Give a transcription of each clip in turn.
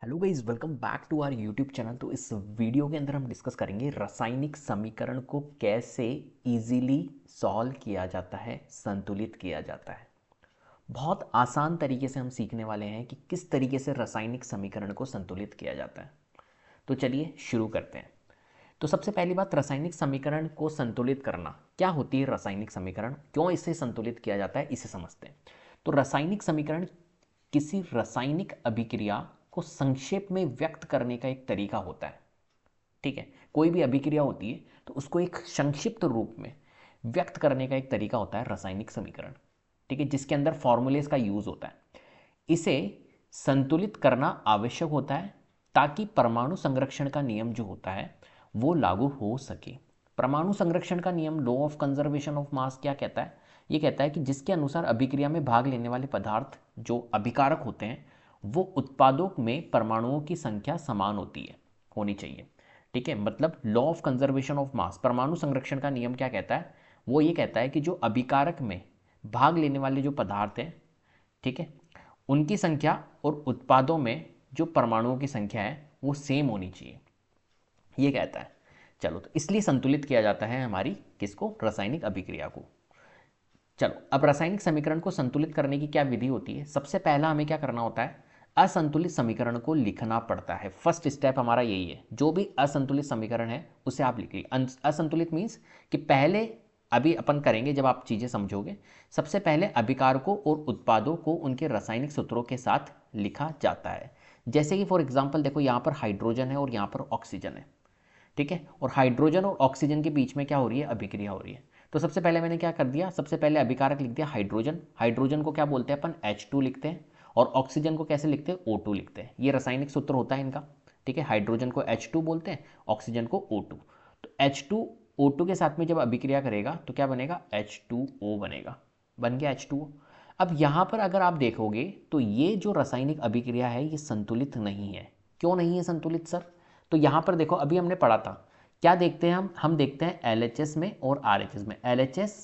Hello guys, welcome back to our YouTube channel. तो इस video के अंदर हम डिस्कस करेंगे रासायनिक समीकरण को कैसे इजीली सॉल्व किया जाता है, संतुलित किया जाता है। बहुत आसान तरीके से हम सीखने वाले हैं कि किस तरीके से रासायनिक समीकरण को संतुलित किया जाता है। तो चलिए शुरू करते हैं। तो सबसे पहली बात, रासायनिक समीकरण को संतुलित करना। क्या होती है रासायनिक समीकरण, क्यों इसे संतुलित किया जाता है, इसे समझते हैं। तो रासायनिक समीकरण किसी रासायनिक अभिक्रिया को संक्षेप में व्यक्त करने का एक तरीका होता है। ठीक है, कोई भी अभिक्रिया होती है तो उसको एक संक्षिप्त रूप में व्यक्त करने का एक तरीका होता है रासायनिक समीकरण। ठीक है, जिसके अंदर फॉर्मूलेस का यूज होता है। इसे संतुलित करना आवश्यक होता है ताकि परमाणु संरक्षण का नियम जो होता है वो लागू हो सके। परमाणु संरक्षण का नियम, law of conservation of mass, क्या कहता है? ये कहता है कि जिसके अनुसार अभिक्रिया में भाग लेने वाले पदार्थ जो अभिकारक होते हैं वो उत्पादों में परमाणुओं की संख्या समान होनी चाहिए। ठीक है, मतलब law of conservation of mass, परमाणु संरक्षण का नियम क्या कहता है? वो ये कहता है कि जो अभिकारक में भाग लेने वाले जो पदार्थ हैं, ठीक है, उनकी संख्या और उत्पादों में जो परमाणुओं की संख्या है वो सेम होनी चाहिए, ये कहता है। चलो, तो इसलिए संतुलित किया जाता है हमारी किसको? रासायनिक अभिक्रिया को। चलो, अब रासायनिक समीकरण को संतुलित करने की क्या विधि होती है? सबसे पहला हमें क्या करना होता है? असंतुलित समीकरण को लिखना पड़ता है। फर्स्ट स्टेप हमारा यही है। जो भी असंतुलित समीकरण है उसे आप लिख लीजिए। असंतुलित मीन्स कि पहले, अभी अपन करेंगे जब आप चीज़ें समझोगे, सबसे पहले अभिकारकों और उत्पादों को उनके रासायनिक सूत्रों के साथ लिखा जाता है। जैसे कि फॉर एग्जाम्पल देखो, यहाँ पर हाइड्रोजन है और यहाँ पर ऑक्सीजन है। ठीक है, और हाइड्रोजन और ऑक्सीजन के बीच में क्या हो रही है? अभिक्रिया हो रही है। तो सबसे पहले मैंने क्या कर दिया, सबसे पहले अभिकारक लिख दिया हाइड्रोजन। हाइड्रोजन को क्या बोलते हैं अपन? H2 लिखते हैं। और ऑक्सीजन को कैसे लिखते हैं? O2 लिखते हैं। ये रासायनिक सूत्र होता है इनका। ठीक है, हाइड्रोजन को H2 बोलते हैं, ऑक्सीजन को O2। तो H2 O2 के साथ में जब अभिक्रिया करेगा तो क्या बनेगा? H2O बनेगा। बन गया H2O। अब यहाँ पर अगर आप देखोगे तो ये जो रासायनिक अभिक्रिया है ये संतुलित नहीं है। क्यों नहीं है संतुलित सर? तो यहाँ पर देखो, अभी हमने पढ़ा था, क्या देखते हैं हम देखते हैं LHS में और RHS में। LHS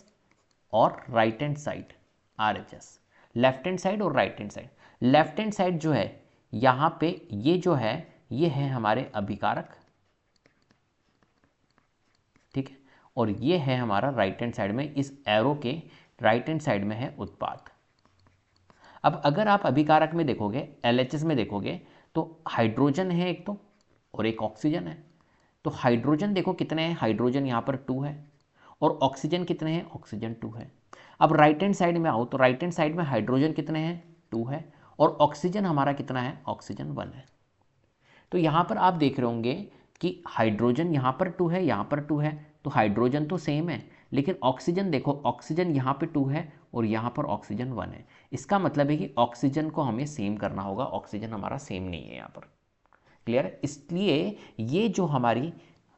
और right hand side, RHS left hand side और right hand side. Left hand side जो है यहाँ पे, ये जो है ये है हमारे अभिकारक। ठीक है, और ये है हमारा राइट हैंड साइड में, इस एरो के राइट हैंड साइड में है उत्पाद। अब अगर आप अभिकारक में देखोगे, LHS में देखोगे, तो हाइड्रोजन है एक तो, और एक ऑक्सीजन है। तो हाइड्रोजन देखो कितने हैं, हाइड्रोजन यहाँ पर 2 है, और ऑक्सीजन कितने हैं? ऑक्सीजन 2 है। अब राइट हैंड साइड में आओ तो राइट हैंड साइड में हाइड्रोजन कितने हैं? 2 है, और ऑक्सीजन हमारा कितना है? ऑक्सीजन 1 है। तो यहाँ पर आप देख रहे होंगे कि हाइड्रोजन यहाँ पर 2 है, यहाँ पर 2 है, तो हाइड्रोजन तो सेम है, लेकिन ऑक्सीजन देखो, ऑक्सीजन यहाँ पे 2 है और यहाँ पर ऑक्सीजन 1 है। इसका मतलब है कि ऑक्सीजन को हमें सेम करना होगा, ऑक्सीजन हमारा सेम नहीं है यहाँ पर। क्लियर है? इसलिए ये जो हमारी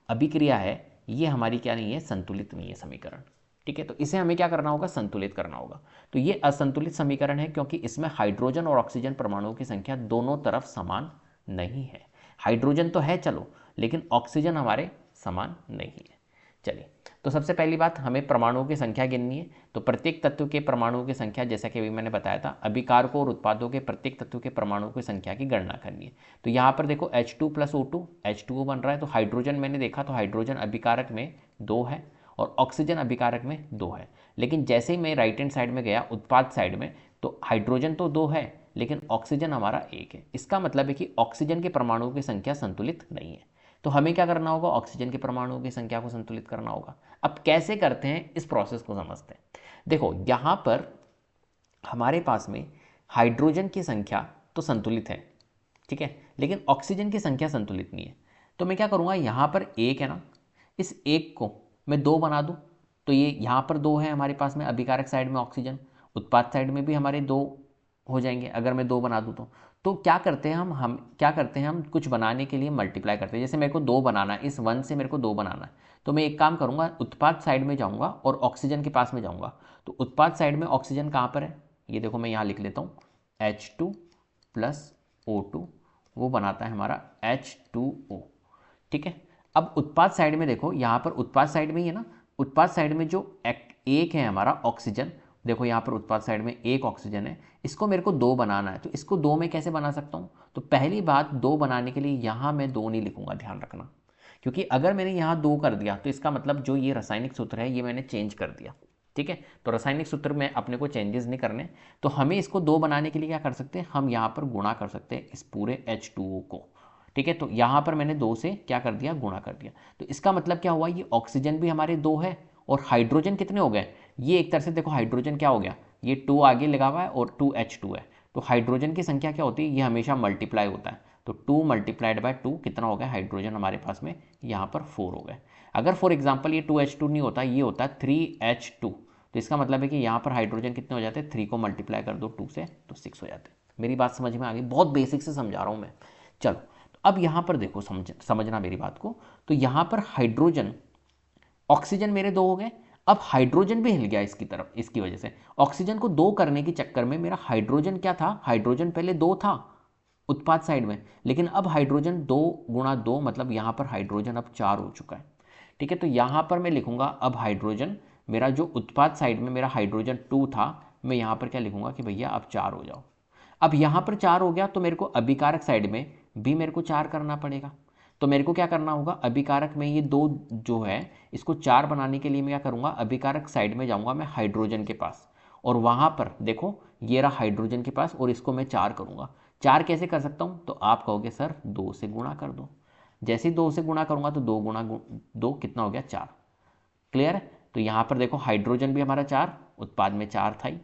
अभिक्रिया है ये हमारी क्या नहीं है? संतुलित नहीं है समीकरण। ठीक है, तो इसे हमें क्या करना होगा? संतुलित करना होगा। तो ये असंतुलित समीकरण है क्योंकि इसमें हाइड्रोजन और ऑक्सीजन परमाणुओं की संख्या दोनों तरफ समान नहीं है। हाइड्रोजन तो है चलो, लेकिन ऑक्सीजन हमारे समान नहीं है। चलिए, तो सबसे पहली बात, हमें परमाणुओं की संख्या गिननी है। तो प्रत्येक तत्व के परमाणुओं की संख्या, जैसा कि अभी मैंने बताया था, अभिकारकों और उत्पादों के प्रत्येक तत्व के परमाणुओं की संख्या की गणना करनी है। तो यहाँ पर देखो H2 + O2, H2O बन रहा है। तो हाइड्रोजन मैंने देखा तो हाइड्रोजन अभिकारक में 2 है और ऑक्सीजन अभिकारक में 2 है। लेकिन जैसे ही मैं राइट हैंड साइड में गया, उत्पाद साइड में, तो हाइड्रोजन तो 2 है लेकिन ऑक्सीजन हमारा 1 है। इसका मतलब है कि ऑक्सीजन के परमाणुओं की संख्या संतुलित नहीं है। तो हमें क्या करना होगा? ऑक्सीजन के परमाणुओं की संख्या को संतुलित करना होगा। अब कैसे करते हैं इस प्रोसेस को समझते हैं। देखो, यहाँ पर हमारे पास में हाइड्रोजन की संख्या तो संतुलित है, ठीक है, लेकिन ऑक्सीजन की संख्या संतुलित नहीं है। तो मैं क्या करूँगा, यहाँ पर 1 है ना, इस 1 को मैं 2 बना दूँ। तो ये यहाँ पर 2 है हमारे पास में, अभिकारक साइड में ऑक्सीजन, उत्पाद साइड में भी हमारे 2 हो जाएंगे अगर मैं 2 बना दूँ तो क्या करते हैं हम क्या करते हैं, हम कुछ बनाने के लिए मल्टीप्लाई करते हैं। जैसे मेरे को 2 बनाना है, इस 1 से मेरे को 2 बनाना है, तो मैं एक काम करूँगा, उत्पाद साइड में जाऊँगा और ऑक्सीजन के पास में जाऊँगा। तो उत्पाद साइड में ऑक्सीजन कहाँ पर है? ये देखो, मैं यहाँ लिख लेता हूँ, H2 + O2, वो बनाता है हमारा H2O। ठीक है, अब उत्पाद साइड में देखो, यहाँ पर उत्पाद साइड में ही है ना, उत्पाद साइड में जो एक है हमारा ऑक्सीजन, देखो यहाँ पर उत्पाद साइड में एक ऑक्सीजन है, इसको मेरे को 2 बनाना है, तो इसको 2 में कैसे बना सकता हूँ? तो पहली बात, 2 बनाने के लिए यहाँ मैं 2 नहीं लिखूंगा, ध्यान रखना, क्योंकि अगर मैंने यहाँ 2 कर दिया तो इसका मतलब जो ये रासायनिक सूत्र है ये मैंने चेंज कर दिया। ठीक है, तो रासायनिक सूत्र में अपने को चेंजेस नहीं करने, तो हमें इसको 2 बनाने के लिए क्या कर सकते हैं, हम यहाँ पर गुणा कर सकते हैं इस पूरे H2O को। ठीक है, तो यहाँ पर मैंने 2 से क्या कर दिया, गुणा कर दिया। तो इसका मतलब क्या हुआ, ये ऑक्सीजन भी हमारे 2 है और हाइड्रोजन कितने हो गए, ये एक तरह से देखो हाइड्रोजन क्या हो गया, ये 2 आगे लगा हुआ है और 2H2 है, तो हाइड्रोजन की संख्या क्या होती है, ये हमेशा मल्टीप्लाई होता है, तो 2 मल्टीप्लाइड बाय 2 कितना हो गया, हाइड्रोजन हमारे पास में यहाँ पर 4 हो गए। अगर फॉर एग्जाम्पल ये 2H2 नहीं होता, ये होता है 3H2, तो इसका मतलब है कि यहाँ पर हाइड्रोजन कितने हो जाते हैं, 3 को मल्टीप्लाई कर दो 2 से तो 6 हो जाते हैं। मेरी बात समझ में आ गई, बहुत बेसिक से समझा रहा हूँ मैं। चलो, तो अब यहाँ पर देखो, समझना मेरी बात को, तो यहाँ पर हाइड्रोजन, ऑक्सीजन मेरे 2 हो गए, अब हाइड्रोजन भी हिल गया इसकी तरफ, इसकी वजह से ऑक्सीजन को 2 करने के चक्कर में मेरा हाइड्रोजन क्या था, हाइड्रोजन पहले 2 था उत्पाद साइड में, लेकिन अब हाइड्रोजन 2 गुणा 2 मतलब यहाँ पर हाइड्रोजन अब 4 हो चुका है। ठीक है, तो यहाँ पर मैं लिखूंगा अब हाइड्रोजन, मेरा जो उत्पाद साइड में मेरा हाइड्रोजन 2 था, मैं यहाँ पर क्या लिखूंगा कि भैया अब 4 हो जाओ। अब यहाँ पर 4 हो गया तो मेरे को अभिकारक साइड में भी मेरे को 4 करना पड़ेगा, तो मेरे को क्या करना होगा, अभिकारक में ये 2 जो है इसको 4 बनाने के लिए मैं क्या करूँगा, अभिकारक साइड में जाऊँगा मैं हाइड्रोजन के पास, और वहाँ पर देखो ये रहा हाइड्रोजन के पास, और इसको मैं 4 करूँगा। 4 कैसे कर सकता हूँ, तो आप कहोगे सर 2 से गुणा कर दो, जैसे ही 2 से गुणा करूँगा तो 2 गुणा 2 कितना हो गया, 4। क्लियर है, तो यहाँ पर देखो हाइड्रोजन भी हमारा 4, उत्पाद में 4 था ही,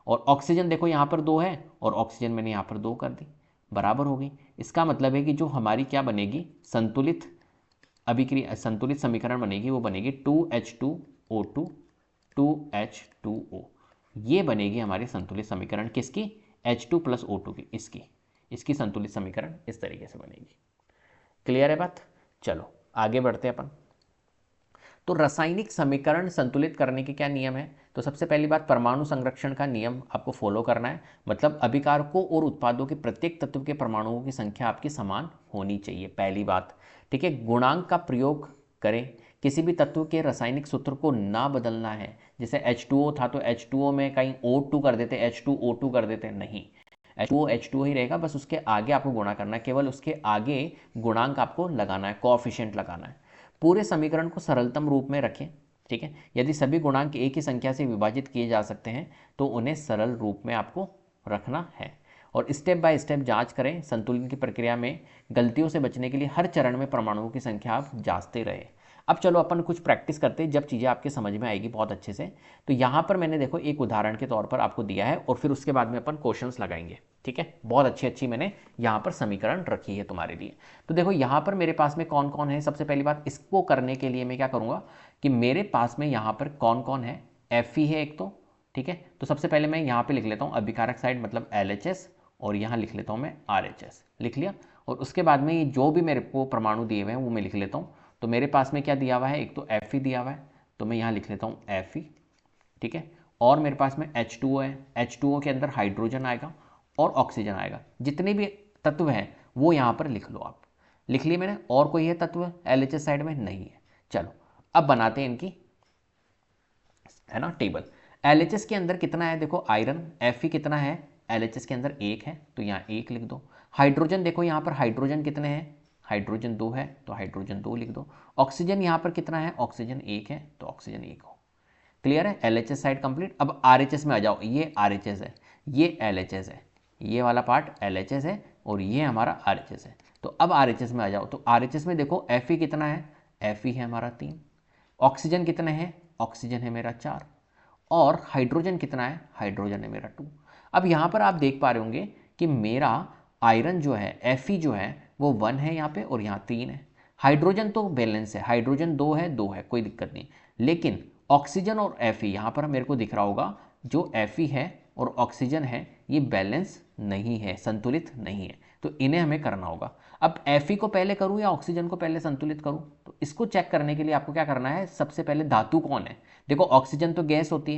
और ऑक्सीजन देखो यहाँ पर 2 है और ऑक्सीजन मैंने यहाँ पर 2 कर दी, बराबर हो गई। इसका मतलब है कि जो हमारी क्या बनेगी, संतुलित अभिक्रिया, संतुलित समीकरण बनेगी, वो बनेगी 2H2O2 2H2O, ये बनेगी हमारी संतुलित समीकरण किसकी, H2 प्लस O2 की, इसकी संतुलित समीकरण इस तरीके से बनेगी। क्लियर है बात, चलो आगे बढ़ते हैं अपन। तो रासायनिक समीकरण संतुलित करने के क्या नियम है, तो सबसे पहली बात, परमाणु संरक्षण का नियम आपको फॉलो करना है, मतलब अभिकारकों और उत्पादों के प्रत्येक तत्व के परमाणुओं की संख्या आपकी समान होनी चाहिए, पहली बात। ठीक है, गुणांक का प्रयोग करें, किसी भी तत्व के रासायनिक सूत्र को ना बदलना है, जैसे H2O था तो H2O में कहीं O2 कर देते, H2O2 कर देते, नहीं, H2O ही रहेगा, बस उसके आगे आपको गुणा करना है, केवल उसके आगे गुणांक आपको लगाना है, कोएफिशिएंट लगाना है। पूरे समीकरण को सरलतम रूप में रखें। ठीक है, यदि सभी गुणांक एक ही संख्या से विभाजित किए जा सकते हैं तो उन्हें सरल रूप में आपको रखना है, और स्टेप बाय स्टेप जांच करें। संतुलन की प्रक्रिया में गलतियों से बचने के लिए हर चरण में परमाणुओं की संख्या आप जांचते रहे। अब चलो अपन कुछ प्रैक्टिस करते हैं, जब चीज़ें आपके समझ में आएगी बहुत अच्छे से। तो यहाँ पर मैंने देखो एक उदाहरण के तौर पर आपको दिया है, और फिर उसके बाद में अपन क्वेश्चंस लगाएंगे। ठीक है, बहुत अच्छी अच्छी मैंने यहाँ पर समीकरण रखी है तुम्हारे लिए। तो देखो यहाँ पर मेरे पास में कौन कौन है, सबसे पहली बात, इसको करने के लिए मैं क्या करूँगा कि मेरे पास में यहाँ पर कौन कौन है, Fe है एक तो। ठीक है, तो सबसे पहले मैं यहाँ पे लिख लेता हूँ अभिकारक साइड मतलब LHS, और यहाँ लिख लेता हूँ मैं RHS, लिख लिया। और उसके बाद में ये जो भी मेरे को परमाणु दिए हुए हैं वो मैं लिख लेता हूँ। तो मेरे पास में क्या दिया हुआ है, एक तो Fe दिया हुआ है, तो मैं यहाँ लिख लेता हूँ Fe। ठीक है, और मेरे पास में H2O है, H2O के अंदर हाइड्रोजन आएगा और ऑक्सीजन आएगा, जितने भी तत्व हैं वो यहाँ पर लिख लो आप। लिख लिए मैंने, और कोई है तत्व LHS साइड में, नहीं है। चलो अब बनाते हैं इनकी, है ना, टेबल। LHS के अंदर कितना है, देखो आयरन, Fe कितना है, LHS के अंदर 1 है, तो यहाँ 1 लिख दो। हाइड्रोजन देखो यहाँ पर हाइड्रोजन कितने हैं, हाइड्रोजन 2 है, तो हाइड्रोजन 2 लिख दो। ऑक्सीजन यहाँ पर कितना है, ऑक्सीजन 1 है, तो ऑक्सीजन 1 हो। क्लियर है, LHS साइड कंप्लीट। अब RHS में आ जाओ, ये RHS है, ये LHS है, ये वाला पार्ट LHS है, और ये हमारा RHS है। तो अब RHS में आ जाओ, तो RHS में देखो Fe कितना है, Fe है हमारा 3। ऑक्सीजन कितने हैं, ऑक्सीजन है मेरा 4, और हाइड्रोजन कितना है, हाइड्रोजन है मेरा 2। अब यहाँ पर आप देख पा रहे होंगे कि मेरा आयरन जो है, Fe जो है वो 1 है यहाँ पे, और यहाँ 3 है। हाइड्रोजन तो बैलेंस है, हाइड्रोजन 2 है, 2 है, कोई दिक्कत नहीं। लेकिन ऑक्सीजन और Fe यहाँ पर मेरे को दिख रहा होगा, जो Fe है और ऑक्सीजन है ये बैलेंस नहीं है, संतुलित नहीं है, तो इन्हें हमें करना होगा। अब Fe को पहले करूँ या ऑक्सीजन को पहले संतुलित करूँ, तो इसको चेक करने के लिए आपको क्या करना है, सबसे पहले धातु कौन है। देखो ऑक्सीजन तो गैस होती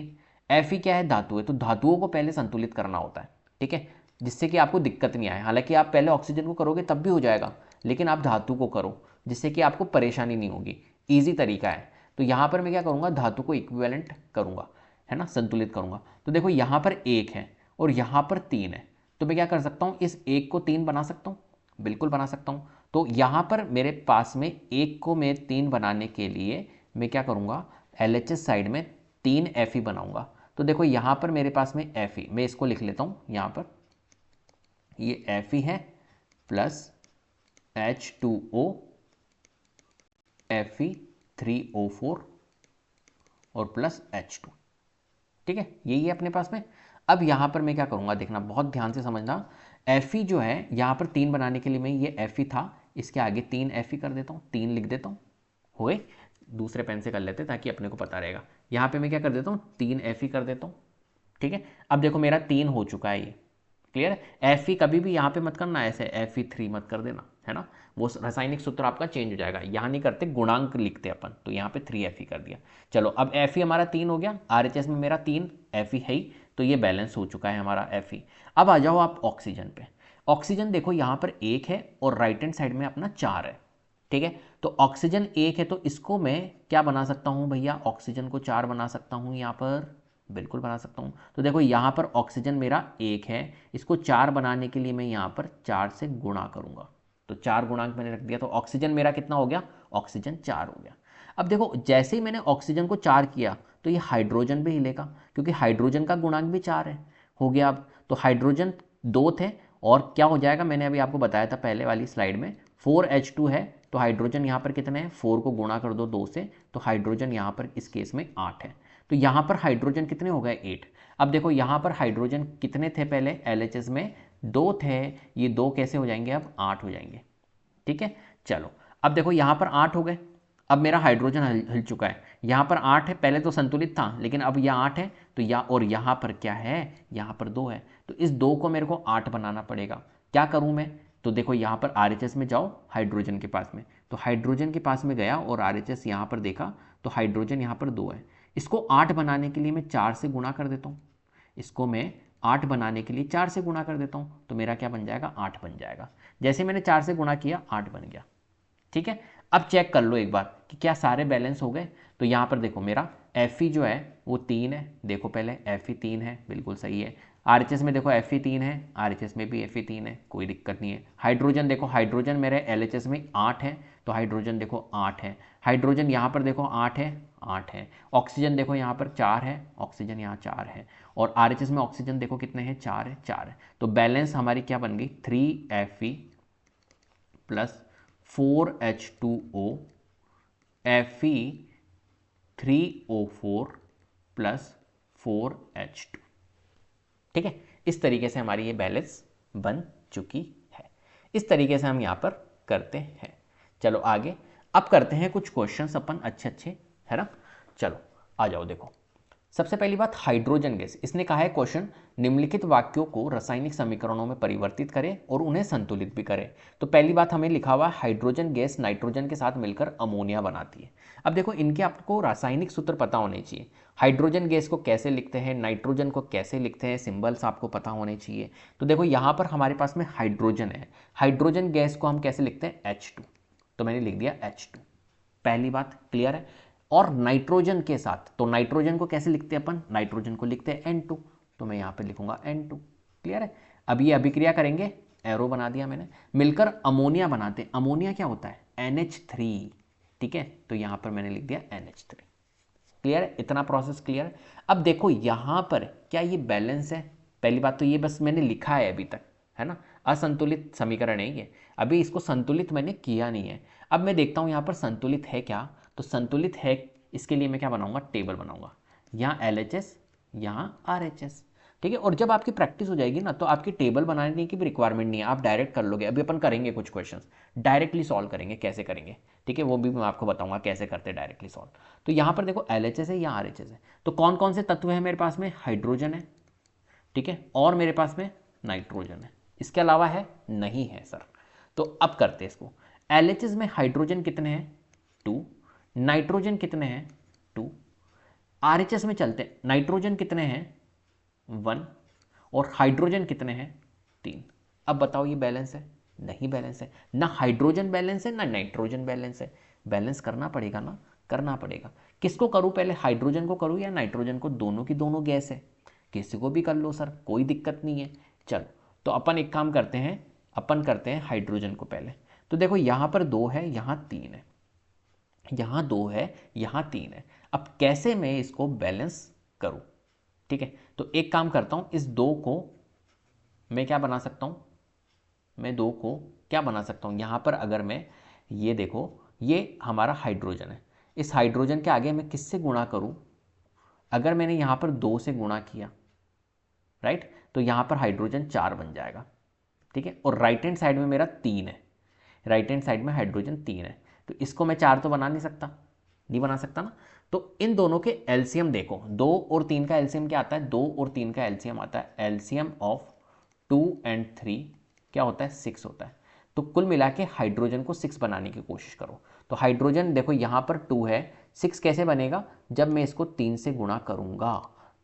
है, Fe क्या है, धातु है, तो धातुओं को पहले संतुलित करना होता है। ठीक है, जिससे कि आपको दिक्कत नहीं आए। हालांकि आप पहले ऑक्सीजन को करोगे तब भी हो जाएगा, लेकिन आप धातु को करो जिससे कि आपको परेशानी नहीं होगी, ईजी तरीका है। तो यहाँ पर मैं क्या करूँगा, धातु को इक्विवेलेंट करूँगा। है ना, संतुलित करूँगा। तो देखो यहाँ पर 1 है और यहाँ पर 3 है, तो मैं क्या कर सकता हूँ, इस 1 को 3 बना सकता हूँ, बिल्कुल बना सकता हूँ। तो यहाँ पर मेरे पास में 1 को मैं 3 बनाने के लिए मैं क्या करूँगा, LHS साइड में 3 Fe बनाऊँगा। तो देखो यहाँ पर मेरे पास में Fe, मैं इसको लिख लेता हूँ यहाँ पर, ये Fe है प्लस H2O Fe3O4 और प्लस H2, ठीक है, यही है अपने पास में। अब यहाँ पर मैं क्या करूँगा, देखना बहुत ध्यान से समझना। Fe जो है यहाँ पर 3 बनाने के लिए मैं ये Fe था, इसके आगे 3 Fe कर देता हूँ, 3 लिख देता हूँ, हुए। दूसरे पेन से कर लेते ताकि अपने को पता रहेगा। यहाँ पे मैं क्या कर देता हूँ, 3 Fe कर देता हूँ, ठीक है। अब देखो मेरा 3 हो चुका है, ये क्लियर है। Fe कभी भी यहाँ पे मत करना, ऐसे Fe3 मत कर देना, है ना, वो रासायनिक सूत्र आपका चेंज हो जाएगा। यहाँ नहीं करते, गुणांक लिखते अपन, तो यहाँ पे 3 Fe कर दिया। चलो अब Fe हमारा 3 हो गया, RHS में मेरा 3 Fe है ही, तो ये बैलेंस हो चुका है हमारा Fe। अब आ जाओ आप ऑक्सीजन पे। ऑक्सीजन देखो यहाँ पर 1 है और राइट हैंड साइड में अपना 4 है, ठीक है। तो ऑक्सीजन 1 है, तो इसको मैं क्या बना सकता हूँ भैया, ऑक्सीजन को 4 बना सकता हूँ यहाँ पर, बिल्कुल बना सकता हूँ। तो देखो यहाँ पर ऑक्सीजन मेरा 1 है, इसको 4 बनाने के लिए मैं यहाँ पर 4 से गुणा करूँगा, तो 4 गुणांक मैंने रख दिया, तो ऑक्सीजन मेरा कितना हो गया, ऑक्सीजन 4 हो गया। अब देखो जैसे ही मैंने ऑक्सीजन को 4 किया तो ये हाइड्रोजन भी हिलेगा, क्योंकि हाइड्रोजन का गुणांक भी 4 है, हो गया। अब तो हाइड्रोजन 2 थे और क्या हो जाएगा, मैंने अभी आपको बताया था पहले वाली स्लाइड में, 4H2 है, तो हाइड्रोजन यहाँ पर कितने हैं, 4 को गुणा कर दो 2 से, तो हाइड्रोजन यहाँ पर इस केस में 8 है। तो यहाँ पर हाइड्रोजन कितने हो गए, 8। अब देखो यहाँ पर हाइड्रोजन कितने थे पहले, LHS में 2 थे, ये 2 कैसे हो जाएंगे, अब 8 हो जाएंगे, ठीक है। चलो अब देखो यहाँ पर 8 हो गए, अब मेरा हाइड्रोजन हिल चुका है। यहाँ पर 8 है, पहले तो संतुलित था, लेकिन अब यह 8 है, तो और यहाँ पर क्या है, यहाँ पर 2 है, तो इस 2 को मेरे को 8 बनाना पड़ेगा। क्या करूँ मैं, तो देखो यहाँ पर RHS में जाओ, हाइड्रोजन के पास में, तो हाइड्रोजन के पास में गया और RHS यहाँ पर देखा, तो हाइड्रोजन यहाँ पर 2 है। इसको 8 बनाने के लिए मैं 4 से गुणा कर देता हूँ, इसको मैं 8 बनाने के लिए 4 से गुणा कर देता हूँ, तो मेरा क्या बन जाएगा, 8 बन जाएगा। जैसे मैंने 4 से गुणा किया 8 बन गया, ठीक है। अब चेक कर लो एक बार कि क्या सारे बैलेंस हो गए। तो यहाँ पर देखो मेरा Fe जो है वो 3 है, देखो पहले Fe 3 है, बिल्कुल सही है। RHS में देखो Fe 3 है, RHS में भी Fe 3 है, कोई दिक्कत नहीं है। हाइड्रोजन देखो, हाइड्रोजन मेरे LHS में 8 है, तो हाइड्रोजन देखो 8 है। हाइड्रोजन यहाँ पर देखो 8 है, 8 है। ऑक्सीजन देखो यहाँ पर 4 है, ऑक्सीजन यहाँ 4 है, और RHS में ऑक्सीजन देखो कितने हैं, 4 है, 4 है। तो बैलेंस हमारी क्या बन गई, 3Fe plus 4H2O Fe3O4 plus 4H2, ठीक है। इस तरीके से हमारी ये बैलेंस बन चुकी है। इस तरीके से हम यहाँ पर करते हैं। चलो आगे अब करते हैं कुछ क्वेश्चंस अपन अच्छे अच्छे, है ना। चलो आ जाओ, देखो सबसे पहली बात हाइड्रोजन गैस, इसने कहा है क्वेश्चन, निम्नलिखित वाक्यों को रासायनिक समीकरणों में परिवर्तित करें और उन्हें संतुलित भी करें। तो पहली बात हमें लिखा हुआ है हाइड्रोजन गैस नाइट्रोजन के साथ मिलकर अमोनिया बनाती है। अब देखो इनके आपको रासायनिक सूत्र पता होने चाहिए, हाइड्रोजन गैस को कैसे लिखते हैं, नाइट्रोजन को कैसे लिखते हैं, सिंबल्स आपको पता होने चाहिए। तो देखो यहाँ पर हमारे पास में हाइड्रोजन है, हाइड्रोजन गैस को हम कैसे लिखते हैं, H2, तो मैंने लिख दिया H2, पहली बात क्लियर है। और नाइट्रोजन के साथ, तो नाइट्रोजन को कैसे लिखते हैं अपन, नाइट्रोजन को लिखते हैं N2, तो मैं यहाँ पे लिखूंगा N2, क्लियर है। अब ये अभिक्रिया करेंगे, एरो बना दिया मैंने, मिलकर अमोनिया बनाते हैं। अमोनिया क्या होता है, NH3, ठीक है, तो यहाँ पर मैंने लिख दिया NH3, क्लियर है, इतना प्रोसेस क्लियर है। अब देखो यहाँ पर क्या ये बैलेंस है, पहली बात तो ये बस मैंने लिखा है अभी तक, है ना, असंतुलित समीकरण है ये, अभी इसको संतुलित मैंने किया नहीं है। अब मैं देखता हूँ यहाँ पर संतुलित है क्या, तो संतुलित है, इसके लिए मैं क्या बनाऊंगा, टेबल बनाऊंगा, यहाँ LHS यहाँ RHS, ठीक है। और जब आपकी प्रैक्टिस हो जाएगी ना, तो आपकी टेबल बनाने की भी रिक्वायरमेंट नहीं है, आप डायरेक्ट कर लोगे। अभी अपन करेंगे कुछ क्वेश्चंस डायरेक्टली सॉल्व करेंगे, कैसे करेंगे, ठीक है, वो भी मैं आपको बताऊंगा कैसे करते हैं डायरेक्टली सॉल्व। तो यहाँ पर देखो LHS है, यहाँ RHS है, तो कौन कौन से तत्व है मेरे पास में, हाइड्रोजन है, ठीक है, और मेरे पास में नाइट्रोजन है, इसके अलावा है नहीं है सर। तो अब करते हैं इसको, LHS में हाइड्रोजन कितने हैं, 2, नाइट्रोजन कितने हैं, 2, RHS में चलते हैं, नाइट्रोजन कितने हैं, 1, और हाइड्रोजन कितने हैं, 3। अब बताओ ये बैलेंस है, नहीं बैलेंस है, ना हाइड्रोजन बैलेंस है ना नाइट्रोजन बैलेंस है, बैलेंस करना पड़ेगा ना, करना पड़ेगा। किसको करूँ पहले, हाइड्रोजन को करूँ या नाइट्रोजन को? दोनों की दोनों गैस है, किसी को भी कर लो सर, कोई दिक्कत नहीं है। चलो तो अपन एक काम करते हैं, अपन करते हैं हाइड्रोजन को पहले। तो देखो यहाँ पर 2 है, यहाँ 3 है, यहाँ 2 है, यहाँ 3 है। अब कैसे मैं इसको बैलेंस करूँ? ठीक है, तो एक काम करता हूँ, इस 2 को मैं क्या बना सकता हूँ, मैं 2 को क्या बना सकता हूँ, यहाँ पर अगर मैं ये देखो, ये हमारा हाइड्रोजन है, इस हाइड्रोजन के आगे मैं किससे गुणा करूँ? अगर मैंने यहाँ पर 2 से गुणा किया, राइट, तो यहाँ पर हाइड्रोजन 4 बन जाएगा। ठीक है, और राइट हैंड साइड में मेरा 3 है, राइट हैंड साइड में हाइड्रोजन 3 है, तो इसको मैं 4 तो बना नहीं सकता, नहीं बना सकता ना। तो इन दोनों के एलसीएम देखो, 2 और 3 का एलसीएम क्या आता है? 2 और 3 का एलसीएम आता है, एलसीएम ऑफ 2 एंड 3 क्या होता है? 6 होता है। तो कुल मिला के हाइड्रोजन को 6 बनाने की कोशिश करो। तो हाइड्रोजन देखो यहाँ पर 2 है, 6 कैसे बनेगा? जब मैं इसको 3 से गुणा करूँगा,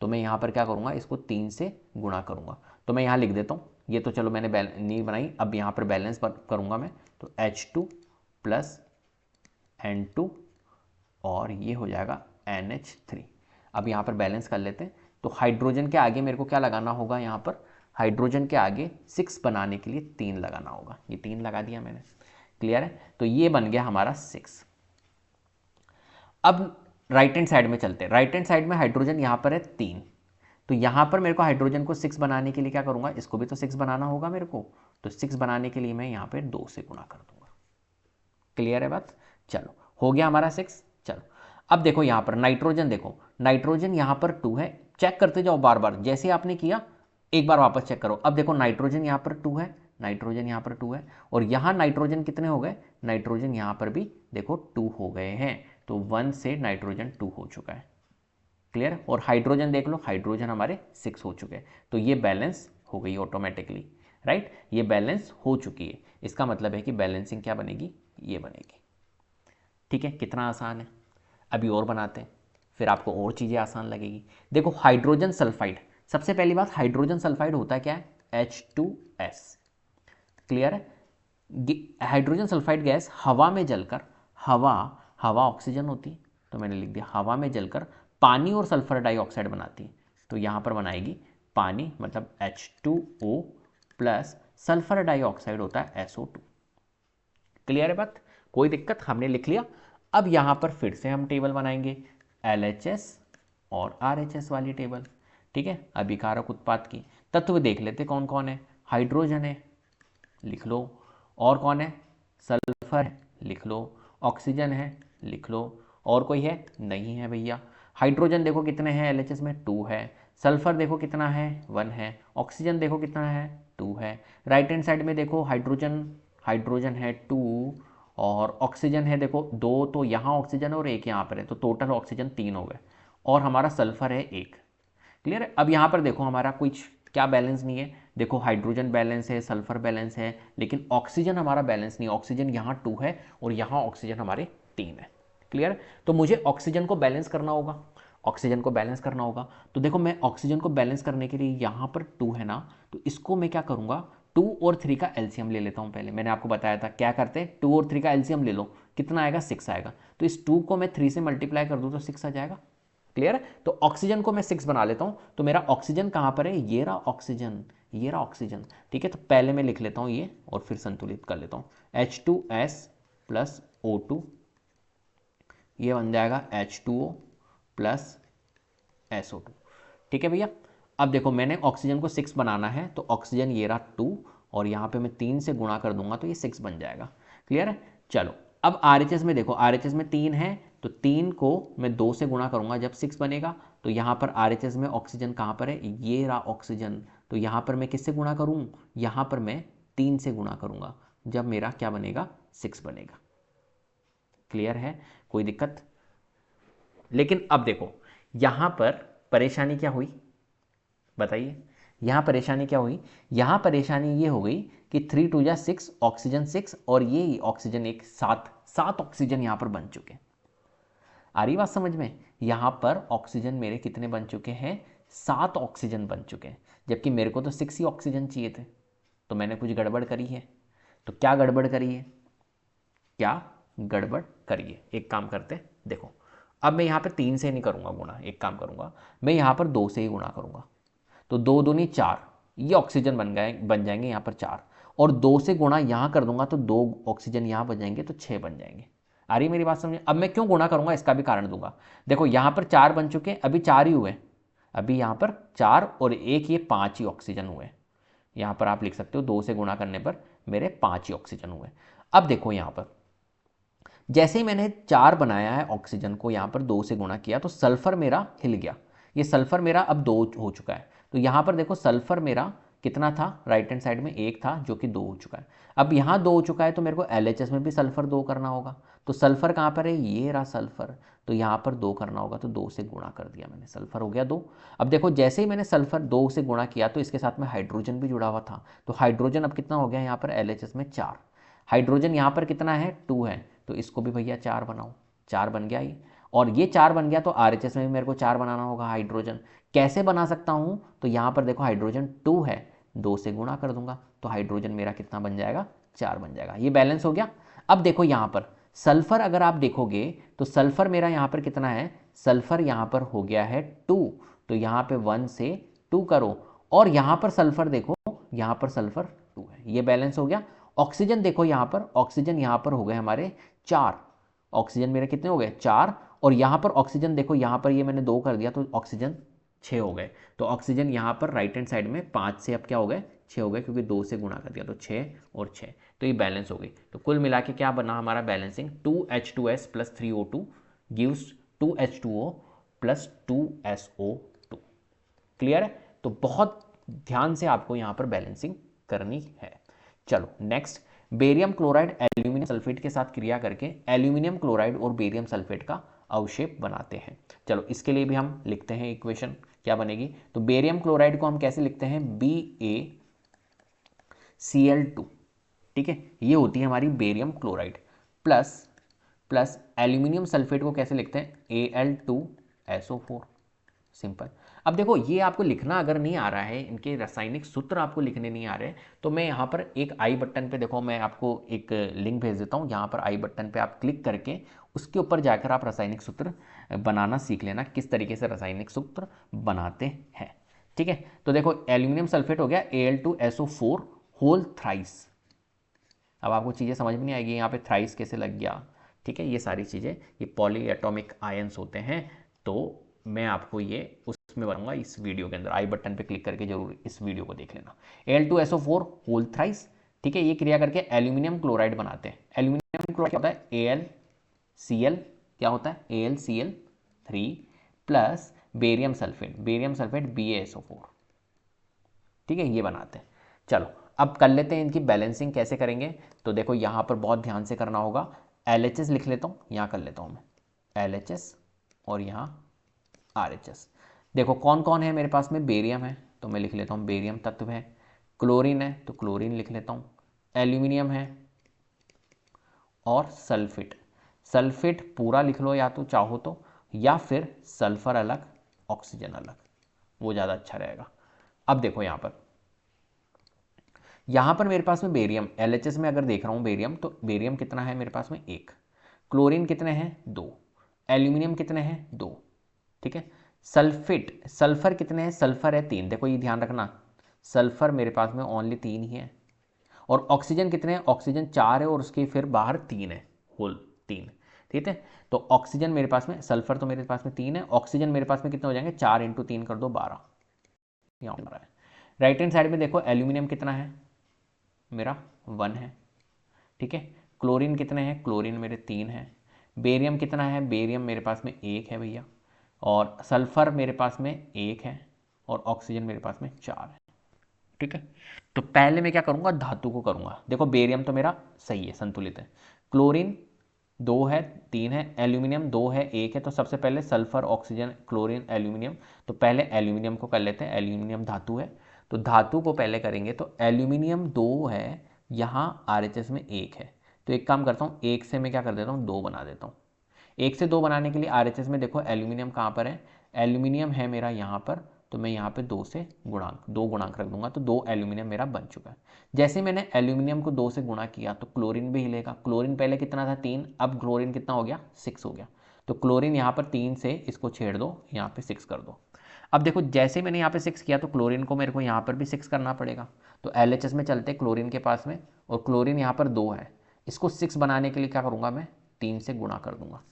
तो मैं यहाँ पर क्या करूँगा, इसको 3 से गुणा करूँगा। तो मैं यहाँ लिख देता हूँ, ये तो चलो मैंने नहीं बनाई, अब यहाँ पर बैलेंस करूँगा मैं, तो H2 प्लस N2 और ये हो जाएगा NH3। अब यहाँ पर बैलेंस कर लेते हैं। तो हाइड्रोजन के आगे मेरे को क्या लगाना होगा, यहाँ पर हाइड्रोजन के आगे 6 बनाने के लिए 3 लगाना होगा, ये 3 लगा दिया मैंने, क्लियर है। तो ये बन गया हमारा 6। अब राइट हैंड साइड में चलते हैं, राइट हैंड साइड में हाइड्रोजन यहाँ पर है 3, तो यहाँ पर मेरे को हाइड्रोजन को 6 बनाने के लिए क्या करूँगा, इसको भी तो 6 बनाना होगा मेरे को, तो 6 बनाने के लिए मैं यहाँ पे 2 से गुणा कर दूंगा। क्लियर है बात? चलो हो गया हमारा 6। चलो अब देखो यहाँ पर नाइट्रोजन, देखो नाइट्रोजन यहाँ पर 2 है, चेक करते जाओ बार बार, जैसे आपने किया एक बार वापस चेक करो। अब देखो नाइट्रोजन यहाँ पर 2 है, नाइट्रोजन यहाँ पर 2 है, और यहाँ नाइट्रोजन कितने हो गए, नाइट्रोजन यहाँ पर भी देखो 2 हो गए हैं, तो 1 से नाइट्रोजन 2 हो चुका है। क्लियर? और हाइड्रोजन देख लो, हाइड्रोजन हमारे 6 हो चुके हैं, तो ये बैलेंस हो गई ऑटोमेटिकली, राइट, ये बैलेंस हो चुकी है। इसका मतलब है कि बैलेंसिंग क्या बनेगी, ये बनेगी। ठीक है, कितना आसान है। अभी और बनाते हैं, फिर आपको और चीज़ें आसान लगेगी। देखो हाइड्रोजन सल्फाइड, सबसे पहली बात हाइड्रोजन सल्फाइड होता क्या है, H2S। क्लियर है? हाइड्रोजन सल्फाइड गैस हवा में जलकर, हवा ऑक्सीजन होती है, तो मैंने लिख दिया हवा में जलकर पानी और सल्फर डाइऑक्साइड बनाती है, तो यहाँ पर बनाएगी पानी, मतलब H2O प्लस सल्फर डाइऑक्साइड होता है SO2। क्लियर है बात? कोई दिक्कत? हमने लिख लिया। अब यहाँ पर फिर से हम टेबल बनाएंगे, LHS और RHS वाली टेबल। ठीक है, अभिकारक उत्पाद की तत्व देख लेते कौन कौन है। हाइड्रोजन है, लिख लो, और कौन है, सल्फर है, लिख लो, ऑक्सीजन है, लिख लो, और कोई है, नहीं है भैया। हाइड्रोजन देखो कितने हैं, LHS में 2 है, सल्फर देखो कितना है, 1 है, ऑक्सीजन देखो कितना है, 2 है। राइट हैंड साइड में देखो हाइड्रोजन है 2 और ऑक्सीजन है देखो 2, तो यहाँ ऑक्सीजन और 1 यहाँ पर है, तो टोटल ऑक्सीजन 3 हो गए, और हमारा सल्फर है 1। क्लियर है? अब यहाँ पर देखो हमारा कुछ क्या बैलेंस नहीं है, देखो हाइड्रोजन बैलेंस है, सल्फर बैलेंस है, लेकिन ऑक्सीजन हमारा बैलेंस नहीं, ऑक्सीजन यहाँ 2 है और यहाँ ऑक्सीजन हमारे 3 है। क्लियर? तो मुझे ऑक्सीजन को बैलेंस करना होगा, ऑक्सीजन को बैलेंस करना होगा, तो देखो मैं ऑक्सीजन को बैलेंस करने के लिए यहाँ पर 2 है ना, तो इसको मैं क्या करूँगा, 2 और 3 का एलसीएम ले लेता हूँ। पहले मैंने आपको बताया था क्या करते हैं, 2 और 3 का एलसीएम ले लो, कितना आएगा, 6 आएगा, तो इस 2 को मैं 3 से मल्टीप्लाई कर दूँ तो 6 आ जाएगा। क्लियर है? तो ऑक्सीजन को मैं 6 बना लेता हूं, तो मेरा ऑक्सीजन कहां पर है, ये रहा ऑक्सीजन, ये रहा ऑक्सीजन। ठीक है, तो पहले मैं लिख लेता हूं ये और फिर संतुलित कर लेता हूं, H2S प्लस O2, ये बन जाएगा H2O प्लस SO2। ठीक है भैया? अब देखो मैंने ऑक्सीजन को 6 बनाना है, तो ऑक्सीजन ये रहा 2 और यहाँ पे मैं 3 से गुणा कर दूंगा तो ये 6 बन जाएगा। क्लियर है? चलो अब RHS में देखो, RHS में 3 है, तो 3 को मैं 2 से गुणा करूंगा जब 6 बनेगा, तो यहाँ पर RHS में ऑक्सीजन कहाँ पर है, ये रहा ऑक्सीजन, तो यहाँ पर मैं किससे गुणा करूँ, यहाँ पर मैं 3 से गुणा करूंगा जब मेरा क्या बनेगा, 6 बनेगा। क्लियर है? कोई दिक्कत? लेकिन अब देखो यहाँ पर परेशानी क्या हुई, बताइए, यहाँ परेशानी क्या हुई, यहाँ परेशानी ये हो गई कि 3 2 जा 6, ऑक्सीजन 6 और ये ऑक्सीजन एक 7 ऑक्सीजन यहाँ पर बन चुके। आ रही बात समझ में? यहाँ पर ऑक्सीजन मेरे कितने बन चुके हैं, 7 ऑक्सीजन बन चुके हैं, जबकि मेरे को तो 6 ही ऑक्सीजन चाहिए थे, तो मैंने कुछ गड़बड़ करी है। तो क्या गड़बड़ करी है, क्या गड़बड़ करिए, एक काम करते हैं, देखो अब मैं यहाँ पर 3 से नहीं करूँगा गुणा, एक काम करूँगा मैं यहाँ पर 2 से ही गुणा करूँगा, तो 2 दूनी 4, ये ऑक्सीजन बन जाएंगे यहाँ पर 4, और 2 से गुणा यहाँ कर दूंगा तो 2 ऑक्सीजन यहाँ बन जाएंगे तो 6 बन जाएंगे। आ रही मेरी बात समझे? अब मैं क्यों गुणा करूँगा इसका भी कारण दूंगा। देखो यहाँ पर 4 बन चुके, अभी 4 ही हुए, अभी यहाँ पर 4 और 1 ये 5 ही ऑक्सीजन हुए। यहाँ पर आप लिख सकते हो 2 से गुणा करने पर मेरे 5 ही ऑक्सीजन हुए। अब देखो यहाँ पर जैसे ही मैंने 4 बनाया है ऑक्सीजन को यहाँ पर 2 से गुणा किया तो सल्फर मेरा हिल गया, ये सल्फर मेरा अब 2 हो चुका है। तो यहाँ पर देखो सल्फर मेरा कितना था, राइट हैंड साइड में 1 था जो कि 2 हो चुका है। अब यहाँ 2 हो चुका है तो मेरे को LHS में भी सल्फर 2 करना होगा। तो सल्फर कहाँ पर है, ये रहा सल्फर, तो यहाँ पर 2 करना होगा, तो 2 से गुणा कर दिया मैंने, सल्फर हो गया 2। अब देखो जैसे ही मैंने सल्फर 2 से गुणा किया तो इसके साथ में हाइड्रोजन भी जुड़ा हुआ था, तो हाइड्रोजन अब कितना हो गया यहाँ पर LHS में 4, हाइड्रोजन यहाँ पर कितना है 2 है, तो इसको भी भैया 4 बनाओ, 4 बन गया ये, और ये 4 बन गया तो RHS में भी मेरे को 4 बनाना होगा हाइड्रोजन। कैसे बना सकता हूँ, तो यहाँ पर देखो हाइड्रोजन 2 है, 2 से गुणा कर दूंगा तो हाइड्रोजन मेरा कितना बन जाएगा, 4 बन जाएगा। ये बैलेंस हो गया। अब देखो यहाँ पर सल्फर अगर आप देखोगे तो सल्फर मेरा यहाँ पर कितना है, सल्फर यहाँ पर हो गया है 2, तो यहाँ पे 1 से 2 करो, और यहाँ पर सल्फर देखो, यहाँ पर सल्फर 2 है, ये बैलेंस हो गया। ऑक्सीजन देखो यहाँ पर, ऑक्सीजन यहाँ पर हो गए हमारे 4, ऑक्सीजन मेरे कितने हो गए 4, और यहाँ पर ऑक्सीजन देखो, यहाँ पर ये मैंने 2 कर दिया तो ऑक्सीजन 6 हो गए। तो ऑक्सीजन यहाँ पर राइट हैंड साइड में 5 से अब क्या हो गए, 6 हो गए, क्योंकि 2 से गुणा कर दिया तो 6 और 6, तो ये बैलेंस हो गई। तो कुल मिला के क्या बना हमारा balancing, 2H2S plus 3O2 gives 2H2O plus 2SO2। Clear है? तो बहुत ध्यान से आपको यहाँ पर बैलेंसिंग करनी है। चलो next, barium chloride aluminium sulphate के साथ क्रिया करके एल्यूमिनियम क्लोराइड और बेरियम सल्फेट का अवशेप बनाते हैं। चलो इसके लिए भी हम लिखते हैं इक्वेशन, क्या बनेगी, तो बेरियम क्लोराइड को हम कैसे लिखते हैं, BaCl2, ठीक है, ये होती है हमारी barium chloride, plus aluminium sulphate को कैसे लिखते हैं, Al2SO4, सिंपल। अब देखो ये आपको लिखना अगर नहीं आ रहा है, इनके रासायनिक सूत्र आपको लिखने नहीं आ रहे, तो मैं यहाँ पर एक आई बटन पे देखो, मैं आपको एक लिंक भेज देता हूँ, यहाँ पर आई बटन पे आप क्लिक करके उसके ऊपर जाकर आप रासायनिक सूत्र बनाना सीख लेना, किस तरीके से रासायनिक सूत्र बनाते हैं। ठीक है, तो देखो एल्यूमिनियम सल्फेट हो गया Al2SO4 होल थ्राइस। अब आपको चीज़ें समझ में नहीं आएगी, यहाँ पे थ्राइस कैसे लग गया, ठीक है, ये सारी चीज़ें, ये पॉली एटॉमिक आयंस होते हैं, तो मैं आपको ये उसमें बताऊंगा इस वीडियो के अंदर। आई बटन पे क्लिक करके जरूर इस वीडियो को देख लेना। Al2SO4 होल थ्राइस, ठीक है, ये क्रिया करके एल्यूमिनियम क्लोराइड बनाते हैं। एल्यूमिनियम क्लोराइड क्या होता है, AlCl, क्या होता है AlCl3 plus barium sulphate BaSO4, ठीक है, ये बनाते हैं। चलो अब कर लेते हैं इनकी बैलेंसिंग, कैसे करेंगे, तो देखो यहाँ पर बहुत ध्यान से करना होगा। LHS लिख लेता हूँ, यहाँ कर लेता हूँ मैं LHS और यहाँ RHS। देखो कौन कौन है मेरे पास में, बेरियम है तो मैं लिख लेता हूँ बेरियम तत्व है, क्लोरीन है तो क्लोरीन लिख लेता हूँ, एल्यूमिनियम है और सल्फेट पूरा लिख लो या तो चाहो तो, या फिर सल्फर अलग ऑक्सीजन अलग, वो ज़्यादा अच्छा रहेगा। अब देखो यहाँ पर मेरे पास में बेरियम, LHS में अगर देख रहा हूँ बेरियम, तो बेरियम कितना है मेरे पास में 1, क्लोरीन कितने हैं 2, एल्यूमिनियम कितने हैं 2, ठीक है, सल्फर कितने हैं, सल्फर है 3, देखो ये ध्यान रखना, सल्फर मेरे पास में ओनली 3 ही है, और ऑक्सीजन कितने हैं, ऑक्सीजन 4 है और उसके फिर बाहर 3 है, होल 3, ठीक है। तो ऑक्सीजन मेरे पास में, सल्फर तो मेरे पास में 3 है, ऑक्सीजन मेरे पास में कितने हो जाएंगे, 4 × 3 कर दो 12, यहाँ 12 है। राइट हैंड साइड में देखो एल्यूमिनियम कितना है, मेरा 1 है, ठीक है, क्लोरीन कितने हैं, क्लोरीन मेरे 3 है, बेरियम कितना है, बेरियम मेरे पास में 1 है भैया, और सल्फर मेरे पास में 1 है, और ऑक्सीजन मेरे पास में 4 है, ठीक है। तो पहले मैं क्या करूंगा, धातु को करूंगा। देखो बेरियम तो मेरा सही है, संतुलित है, क्लोरीन 2 है 3 है, एल्यूमिनियम 2 है 1 है, तो सबसे पहले सल्फर ऑक्सीजन क्लोरीन एल्यूमिनियम, तो पहले एल्यूमिनियम को कर लेते हैं, एल्यूमिनियम धातु है, तो धातु को पहले करेंगे, तो एल्यूमिनियम 2 है, यहाँ RHS में 1 है, तो एक काम करता हूँ, 1 से मैं क्या कर देता हूँ 2 बना देता हूँ। 1 से 2 बनाने के लिए RHS में देखो एल्यूमिनियम कहाँ पर है, एल्यूमिनियम है मेरा यहाँ पर, तो मैं यहाँ पे 2 से दो गुणांक रख दूंगा, तो 2 एल्यूमिनियम मेरा बन चुका है। जैसे मैंने एल्यूमिनियम को 2 से गुणा किया तो क्लोरीन भी हिलेगा, क्लोरीन पहले कितना था 3, अब क्लोरीन कितना हो गया 6 हो गया, तो क्लोरीन यहाँ पर 3 से इसको छेड़ दो, यहाँ पे 6 कर दो। अब देखो जैसे मैंने यहाँ पे 6 किया तो क्लोरीन को मेरे को यहाँ पर भी 6 करना पड़ेगा। तो LHS में चलते क्लोरीन के पास में, और क्लोरीन यहाँ पर 2 है, इसको 6 बनाने के लिए क्या करूँगा मैं, 3 से गुणा कर दूंगा।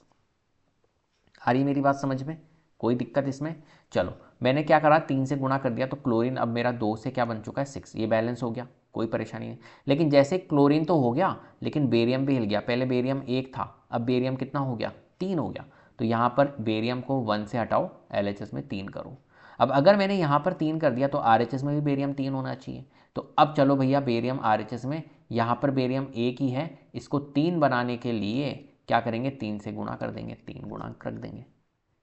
आ रही मेरी बात समझ में, कोई दिक्कत इसमें? चलो मैंने क्या करा, 3 से गुणा कर दिया तो क्लोरीन अब मेरा 2 से क्या बन चुका है, 6। ये बैलेंस हो गया, कोई परेशानी नहीं। लेकिन जैसे क्लोरीन तो हो गया, लेकिन बेरियम भी हिल गया। पहले बेरियम 1 था, अब बेरियम कितना हो गया, 3 हो गया। तो यहाँ पर बेरियम को 1 से हटाओ, LHS में 3 करो। अब अगर मैंने यहाँ पर 3 कर दिया तो RHS में भी बेरियम 3 होना चाहिए। तो अब चलो भैया बेरियम RHS में, यहाँ पर बेरियम 1 ही है, इसको 3 बनाने के लिए क्या करेंगे, 3 से गुणा कर देंगे, 3 गुणांक रख देंगे।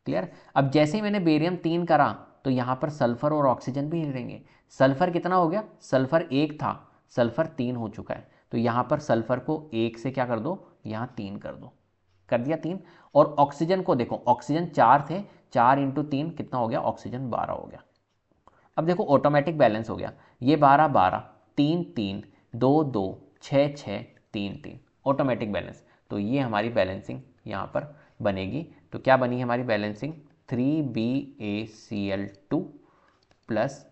क्लियर? अब जैसे ही मैंने बेरियम 3 करा तो यहाँ पर सल्फर और ऑक्सीजन भी हिलेंगे। सल्फर कितना हो गया, सल्फर 1 था, सल्फर 3 हो चुका है। तो यहाँ पर सल्फर को 1 से क्या कर दो, यहाँ 3 कर दो, कर दिया 3। और ऑक्सीजन को देखो, ऑक्सीजन 4 थे, 4 इंटू 3 कितना हो गया, ऑक्सीजन 12 हो गया। अब देखो ऑटोमेटिक बैलेंस हो गया, ये 12 12, 3 3, 2 2, 6 6, 3 3, ऑटोमेटिक बैलेंस। तो ये हमारी बैलेंसिंग यहाँ पर बनेगी। तो क्या बनी हमारी बैलेंसिंग, 3BaCl2 प्लस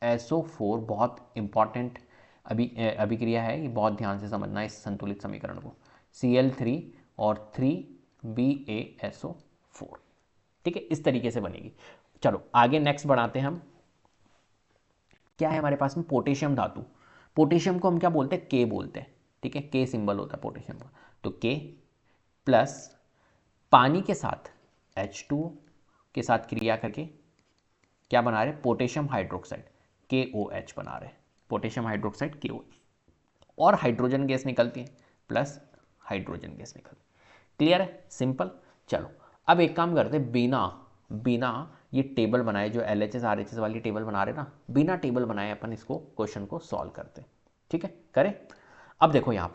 AlSO4। बहुत इंपॉर्टेंट अभिक्रिया है, ये बहुत ध्यान से समझना है इस संतुलित समीकरण को। Cl3 और 3BaSO4, ठीक है, इस तरीके से बनेगी। चलो आगे नेक्स्ट बढ़ाते हैं हम। क्या है हमारे पास में, पोटेशियम धातु। पोटेशियम को हम क्या बोलते हैं, के बोलते हैं, ठीक है, के सिंबल होता है पोटेशियम का। तो के प्लस पानी के साथ H2O के साथ क्रिया करके क्या बना रहे, पोटेशियम हाइड्रोक्साइड KOH बना रहे, पोटेशियम हाइड्रोक्साइड KOH, और हाइड्रोजन गैस निकलती है, प्लस हाइड्रोजन गैस निकलती है। क्लियर है, सिंपल। चलो अब एक काम करते हैं, बिना ये टेबल बनाए, जो LHS RHS वाली टेबल बना रहे ना, बिना टेबल बनाए अपन इसको क्वेश्चन को सॉल्व करते हैं, ठीक है, करें। अब देखो यहाँ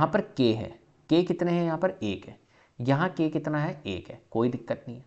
पर K है, K कितने हैं, यहाँ पर 1 है, यहाँ K कितना है, 1 है, कोई दिक्कत नहीं है,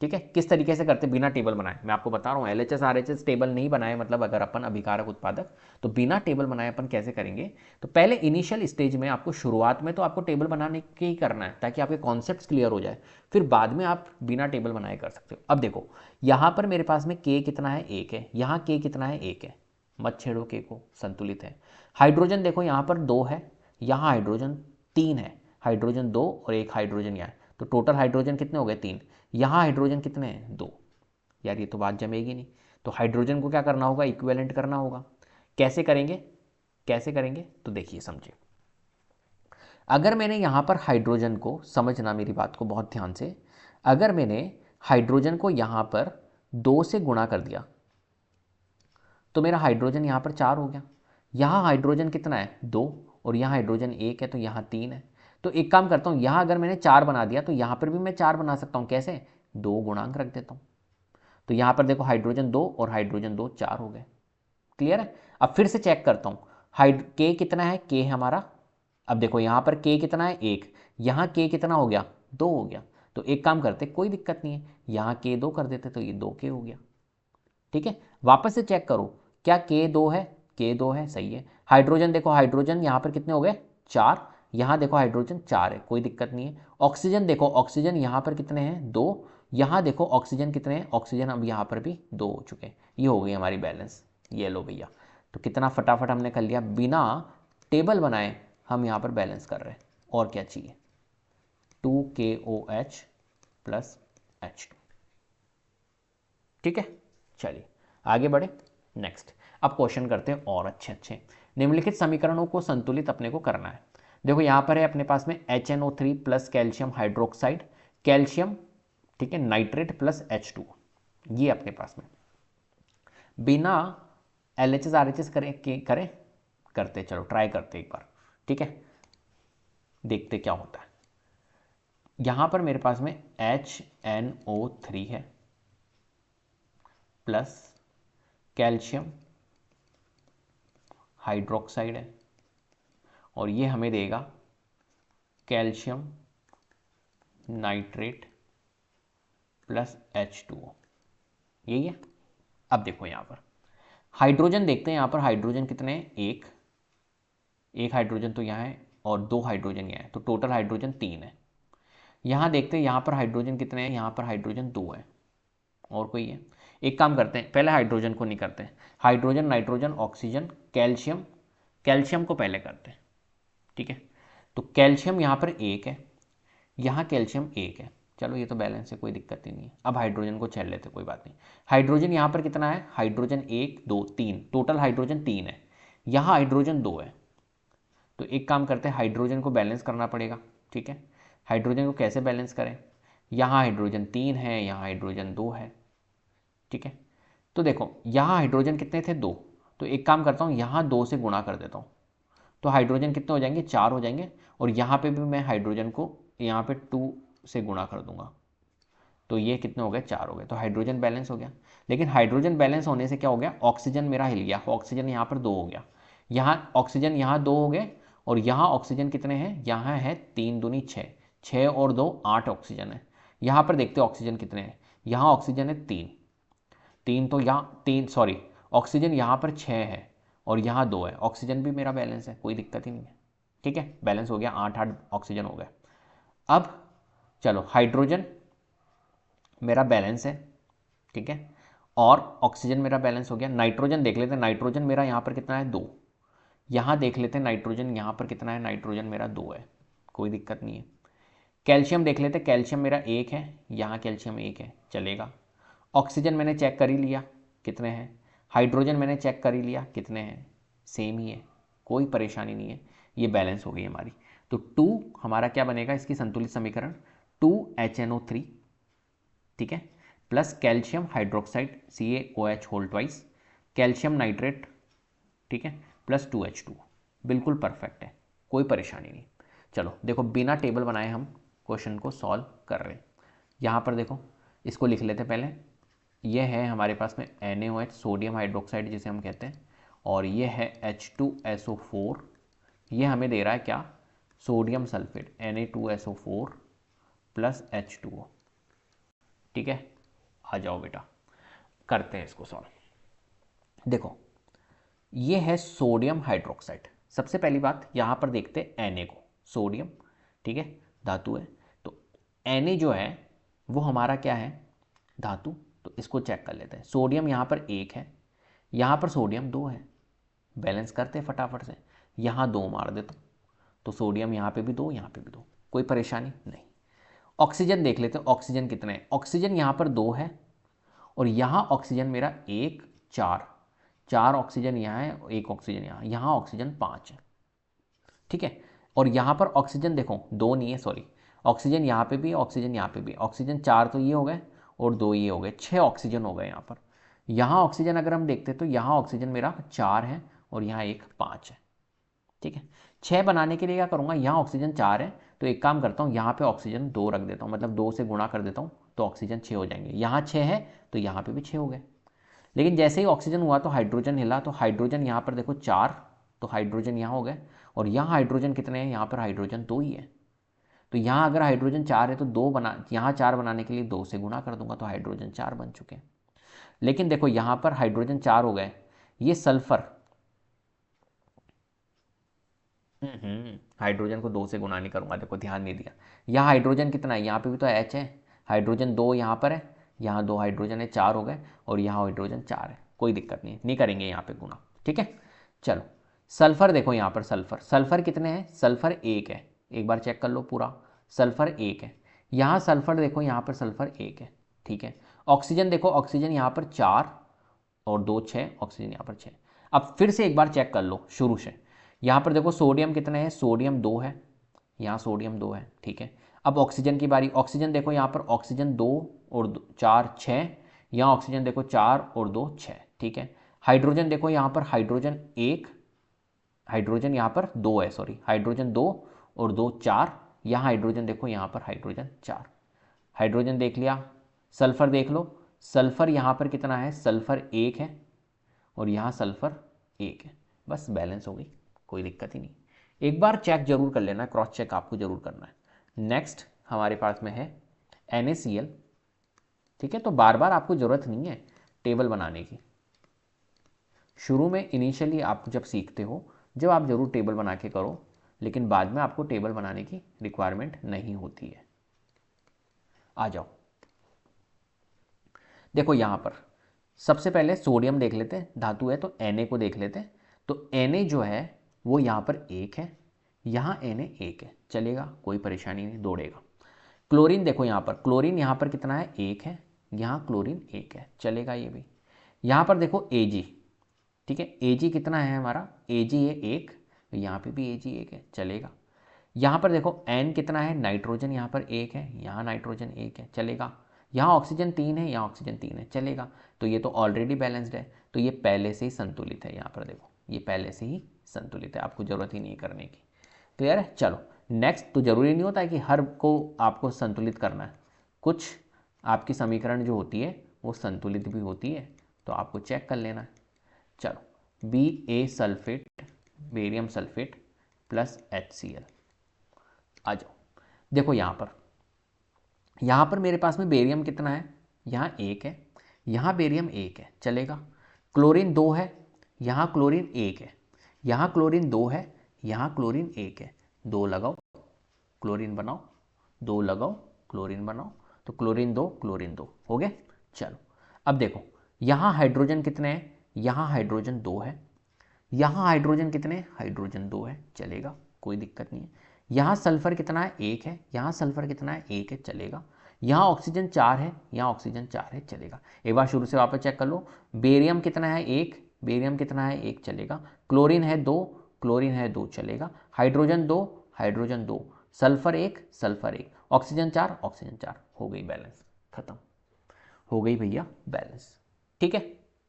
ठीक है। किस तरीके से करते, बिना टेबल बनाए, मैं आपको बता रहा हूँ। LHS RHS टेबल नहीं बनाए, मतलब अगर अपन अभिकारक उत्पादक, तो बिना टेबल बनाए अपन कैसे करेंगे। तो पहले इनिशियल स्टेज में आपको, शुरुआत में तो आपको टेबल बनाने के ही करना है, ताकि आपके कॉन्सेप्ट्स क्लियर हो जाए, फिर बाद में आप बिना टेबल बनाए कर सकते हो। अब देखो यहाँ पर मेरे पास में K कितना है, 1 है, यहाँ K कितना है, 1 है, मत छेड़ो K को, संतुलित है। हाइड्रोजन देखो यहाँ पर 2 है, यहाँ हाइड्रोजन 3 है, हाइड्रोजन 2 और 1 हाइड्रोजन यहाँ है, तो टोटल हाइड्रोजन कितने हो गए, 3। यहाँ हाइड्रोजन कितने हैं, 2। यार ये तो बात जमेगी नहीं, तो हाइड्रोजन को क्या करना होगा, इक्विवेलेंट करना होगा। कैसे करेंगे, कैसे करेंगे, तो देखिए समझिए। अगर मैंने यहाँ पर हाइड्रोजन को, समझना मेरी बात को बहुत ध्यान से, अगर मैंने हाइड्रोजन को यहाँ पर 2 से गुणा कर दिया तो मेरा हाइड्रोजन यहाँ पर 4 हो गया। यहाँ हाइड्रोजन कितना है, 2, और यहाँ हाइड्रोजन 1 है, तो यहाँ 3 है। तो एक काम करता हूँ, यहाँ अगर मैंने 4 बना दिया तो यहाँ पर भी मैं 4 बना सकता हूँ। कैसे, 2 गुणांक रख देता हूँ। तो यहाँ पर देखो हाइड्रोजन 2 और हाइड्रोजन 2 4 हो गए। क्लियर है। अब फिर से चेक करता हूँ, के कितना है, के हमारा, अब देखो यहाँ पर के कितना है, 1, यहाँ के कितना हो गया, 2 हो गया। तो एक काम करते, कोई दिक्कत नहीं है, यहाँ के 2 कर देते तो ये 2 के हो गया। ठीक है, वापस से चेक करो, क्या के 2 है, के 2 है, सही है। हाइड्रोजन देखो, हाइड्रोजन यहाँ पर कितने हो गए, 4, यहाँ देखो हाइड्रोजन 4 है, कोई दिक्कत नहीं है। ऑक्सीजन देखो, ऑक्सीजन यहाँ पर कितने हैं, 2, यहाँ देखो ऑक्सीजन कितने हैं, ऑक्सीजन अब यहाँ पर भी 2 हो चुके हैं। ये हो गई हमारी बैलेंस, ये लो भैया। तो कितना फटाफट हमने कर लिया, बिना टेबल बनाए हम यहाँ पर बैलेंस कर रहे हैं। और क्या चाहिए, 2KOH प्लस H2। ठीक है, चलिए आगे बढ़े नेक्स्ट। अब क्वेश्चन करते हैं और अच्छे निम्नलिखित समीकरणों को संतुलित अपने को करना है। देखो यहाँ पर है अपने पास में HNO3 plus calcium hydroxide, calcium, ठीक है, नाइट्रेट प्लस H2, ये अपने पास में बिना LHS RHS करें करते, चलो ट्राई करते एक बार, ठीक है, देखते क्या होता है। यहां पर मेरे पास में HNO3 है प्लस कैल्शियम हाइड्रोक्साइड है, और ये हमें देगा कैल्शियम नाइट्रेट प्लस H2O, यही है। अब देखो यहां पर हाइड्रोजन देखते हैं, यहां पर हाइड्रोजन कितने हैं, एक हाइड्रोजन तो यहाँ है, और 2 हाइड्रोजन यहाँ है, तो टोटल हाइड्रोजन 3 है। यहाँ देखते हैं यहाँ पर हाइड्रोजन कितने हैं, यहाँ पर हाइड्रोजन 2 है, और कोई है। एक काम करते हैं, पहले हाइड्रोजन को नहीं करते हैं, hydrogen, nitrogen, oxygen, calcium, calcium को पहले करते हैं, ठीक है। तो कैल्शियम यहाँ पर 1 है, यहाँ कैल्शियम 1 है, चलो ये तो बैलेंस है, कोई दिक्कत ही नहीं है। अब हाइड्रोजन को छेड़ लेते, कोई बात नहीं। हाइड्रोजन यहाँ पर कितना है, हाइड्रोजन 1 2 3, टोटल हाइड्रोजन 3 है, यहाँ हाइड्रोजन 2 है। तो एक काम करते हैं, हाइड्रोजन को बैलेंस करना पड़ेगा, ठीक है। हाइड्रोजन को कैसे बैलेंस करें, यहाँ हाइड्रोजन 3 है, यहाँ हाइड्रोजन 2 है, ठीक है। तो देखो यहाँ हाइड्रोजन कितने थे, 2, तो एक काम करता हूँ, यहाँ 2 से गुणा कर देता हूँ, तो हाइड्रोजन कितने हो जाएंगे, 4 हो जाएंगे। और यहाँ पे भी मैं हाइड्रोजन को यहाँ पे 2 से गुणा कर दूंगा, तो ये कितने हो गए, 4 हो गए, तो हाइड्रोजन बैलेंस हो गया। लेकिन हाइड्रोजन बैलेंस होने से क्या हो गया, ऑक्सीजन मेरा हिल गया, ऑक्सीजन यहाँ पर 2 हो गया, यहाँ ऑक्सीजन यहाँ 2 हो गए, और यहाँ ऑक्सीजन कितने हैं, यहाँ है 3 दूनी 6, 6 और 2 8 ऑक्सीजन है। यहाँ पर देखते हैं ऑक्सीजन कितने हैं, यहाँ ऑक्सीजन है 3, 3 तो यहाँ 3 सॉरी, ऑक्सीजन यहाँ पर 6 है और यहाँ 2 है, ऑक्सीजन भी मेरा बैलेंस है, कोई दिक्कत ही नहीं है, ठीक है। बैलेंस हो गया, 8 ऑक्सीजन हो गया। अब चलो हाइड्रोजन मेरा बैलेंस है, ठीक है, और ऑक्सीजन मेरा बैलेंस हो गया। नाइट्रोजन देख लेते हैं, नाइट्रोजन मेरा यहाँ पर कितना है, 2, यहाँ देख लेते हैं नाइट्रोजन यहाँ पर कितना है, नाइट्रोजन मेरा 2 है, कोई दिक्कत नहीं है। कैल्शियम देख लेते हैं, कैल्शियम मेरा 1 है, यहाँ कैल्शियम 1 है, चलेगा। ऑक्सीजन मैंने चेक कर ही लिया कितने हैं, हाइड्रोजन मैंने चेक कर ही लिया कितने हैं, सेम ही है, कोई परेशानी नहीं है, ये बैलेंस हो गई हमारी। तो 2 हमारा क्या बनेगा, इसकी संतुलित समीकरण 2HNO3, ठीक है, plus calcium hydroxide CaOH whole twice, calcium nitrate, ठीक है, प्लस 2H2, बिल्कुल परफेक्ट है, कोई परेशानी नहीं। चलो देखो, बिना टेबल बनाए हम क्वेश्चन को सॉल्व कर रहे हैं। यहाँ पर देखो, इसको लिख लेते पहले, ये है हमारे पास में NaOH सोडियम हाइड्रोक्साइड जिसे हम कहते हैं, और ये है H2SO4, ये हमें दे रहा है क्या, sodium sulphate Na2SO4 plus H2O, ठीक है। आ जाओ बेटा, करते हैं इसको सॉल्व। देखो ये है सोडियम हाइड्रोक्साइड, सबसे पहली बात यहाँ पर देखते हैं Na को, सोडियम, ठीक है, धातु है, तो Na जो है वो हमारा क्या है, धातु, तो इसको चेक कर लेते हैं। सोडियम यहाँ पर 1 है, यहाँ पर सोडियम 2 है, बैलेंस करते हैं फटाफट से, यहाँ 2 मार देता हूँ, तो सोडियम यहाँ पे भी 2, यहाँ पे भी 2, कोई परेशानी नहीं। ऑक्सीजन देख लेते हैं, ऑक्सीजन कितने हैं, ऑक्सीजन यहाँ पर 2 है, और यहाँ ऑक्सीजन मेरा 1 4, 4 ऑक्सीजन यहाँ है, 1 ऑक्सीजन यहाँ, यहाँ ऑक्सीजन 5 है, ठीक है। और यहाँ पर ऑक्सीजन देखो 2 नहीं है, सॉरी, ऑक्सीजन यहाँ पे भी, ऑक्सीजन यहाँ पे भी, ऑक्सीजन 4 तो ये हो गए और 2 ये हो गए, 6 ऑक्सीजन हो गए यहाँ पर। यहाँ ऑक्सीजन अगर हम देखते तो यहाँ ऑक्सीजन मेरा 4 है और यहाँ एक 5 है, ठीक है। 6 बनाने के लिए क्या करूँगा, यहाँ ऑक्सीजन 4 है, तो एक काम करता हूँ, यहाँ पे ऑक्सीजन 2 रख देता हूँ, मतलब 2 से गुणा कर देता हूँ, तो ऑक्सीजन 6 हो जाएंगे। यहाँ 6 है तो यहाँ पे भी 6 हो गए। लेकिन जैसे ही ऑक्सीजन हुआ तो हाइड्रोजन हिला, तो हाइड्रोजन यहाँ पर देखो 4, तो हाइड्रोजन यहाँ हो गए, और यहाँ हाइड्रोजन कितने हैं, यहाँ पर हाइड्रोजन 2 ही है, तो यहाँ अगर हाइड्रोजन 4 है तो 2 बना, यहाँ 4 बनाने के लिए 2 से गुणा कर दूंगा, तो हाइड्रोजन 4 बन चुके हैं। लेकिन देखो यहाँ पर हाइड्रोजन 4 हो गए, ये सल्फर, हाइड्रोजन को 2 से गुणा नहीं करूंगा, देखो ध्यान नहीं दिया, यहाँ हाइड्रोजन कितना है, यहाँ पे भी तो H है, हाइड्रोजन 2 यहाँ पर है, यहाँ 2 हाइड्रोजन है, 4 हो गए, और यहाँ हाइड्रोजन 4 है, कोई दिक्कत नहीं, नहीं करेंगे यहाँ पे गुणा, ठीक है। चलो सल्फर देखो, यहाँ पर सल्फर, सल्फर कितने हैं, सल्फर 1 है, एक बार चेक कर लो पूरा, सल्फर 1 है, यहाँ सल्फर देखो, यहाँ पर सल्फर 1 है, ठीक है। ऑक्सीजन देखो, ऑक्सीजन यहाँ पर 4 और 2 6, ऑक्सीजन यहाँ पर 6। अब फिर से एक बार चेक कर लो शुरू से, यहाँ पर देखो सोडियम कितने हैं, सोडियम 2 है, यहाँ सोडियम 2 है, ठीक है। अब ऑक्सीजन की बारी, ऑक्सीजन देखो यहाँ पर ऑक्सीजन 2 और 4 6, यहाँ ऑक्सीजन देखो 4 और 2 6, ठीक है। हाइड्रोजन देखो यहाँ पर हाइड्रोजन 1, हाइड्रोजन यहाँ पर 2 है, सॉरी, हाइड्रोजन 2 और 2 4, यहाँ हाइड्रोजन देखो यहाँ पर हाइड्रोजन 4, हाइड्रोजन देख लिया। सल्फर देख लो, सल्फर यहाँ पर कितना है, सल्फर 1 है और यहाँ सल्फर 1 है, बस बैलेंस हो गई, कोई दिक्कत ही नहीं। एक बार चेक जरूर कर लेना, क्रॉस चेक आपको जरूर करना है। नेक्स्ट हमारे पास में है NaCl, ठीक है। तो बार बार आपको ज़रूरत नहीं है टेबल बनाने की, शुरू में इनिशियली आप जब सीखते हो, जब आप जरूर टेबल बना के करो, लेकिन बाद में आपको टेबल बनाने की रिक्वायरमेंट नहीं होती है। आ जाओ, देखो यहाँ पर सबसे पहले सोडियम देख लेते हैं, धातु है तो Na को देख लेते हैं। तो Na जो है वो यहाँ पर 1 है, यहाँ Na 1 है, चलेगा, कोई परेशानी नहीं, दौड़ेगा। क्लोरीन देखो यहाँ पर, क्लोरीन यहाँ पर कितना है, 1 है, यहाँ क्लोरीन 1 है, चलेगा ये भी। यहाँ पर देखो Ag, ठीक है, Ag कितना है हमारा, Ag है 1, यहाँ पे भी Ag 1 है, चलेगा। यहाँ पर देखो N कितना है, नाइट्रोजन यहाँ पर 1 है, यहाँ नाइट्रोजन 1 है, चलेगा। यहाँ ऑक्सीजन 3 है, यहाँ ऑक्सीजन 3 है, चलेगा। तो ये तो ऑलरेडी बैलेंस्ड है, तो ये पहले से ही संतुलित है। यहाँ पर देखो ये पहले से ही संतुलित है, आपको ज़रूरत ही नहीं करने की। क्लियर है? चलो नेक्स्ट। तो ज़रूरी नहीं होता है कि हर को आपको संतुलित करना है, कुछ आपकी समीकरण जो होती है वो संतुलित भी होती है, तो आपको चेक कर लेना है। चलो Ba sulphate, barium sulphate plus HCl, आ जाओ। देखो यहाँ पर मेरे पास में बेरियम कितना है, यहाँ 1 है, यहाँ बेरियम 1 है, चलेगा। क्लोरीन 2 है, यहाँ क्लोरीन 1 है, यहाँ क्लोरीन 2 है, यहाँ क्लोरीन 1 है, 2 लगाओ क्लोरीन बनाओ, 2 लगाओ क्लोरीन बनाओ, तो क्लोरीन 2 हो गए। चलो अब देखो यहाँ हाइड्रोजन कितने हैं, यहाँ हाइड्रोजन 2 है, यहाँ हाइड्रोजन कितने, हाइड्रोजन 2 है, चलेगा, कोई दिक्कत नहीं है। यहाँ सल्फर कितना है, 1 है, यहाँ सल्फर कितना है, 1 है, चलेगा। यहाँ ऑक्सीजन 4 है, यहाँ ऑक्सीजन 4 है, चलेगा। एक बार शुरू से वापस चेक कर लो, बेरियम कितना है, 1, बेरियम कितना है, 1, चलेगा। क्लोरीन है 2, क्लोरीन है 2, चलेगा। Hydrogen 2, hydrogen 2, sulphur 1, sulphur 1, oxygen 4, oxygen 4, हो गई बैलेंस, खत्म हो गई भैया बैलेंस। ठीक है,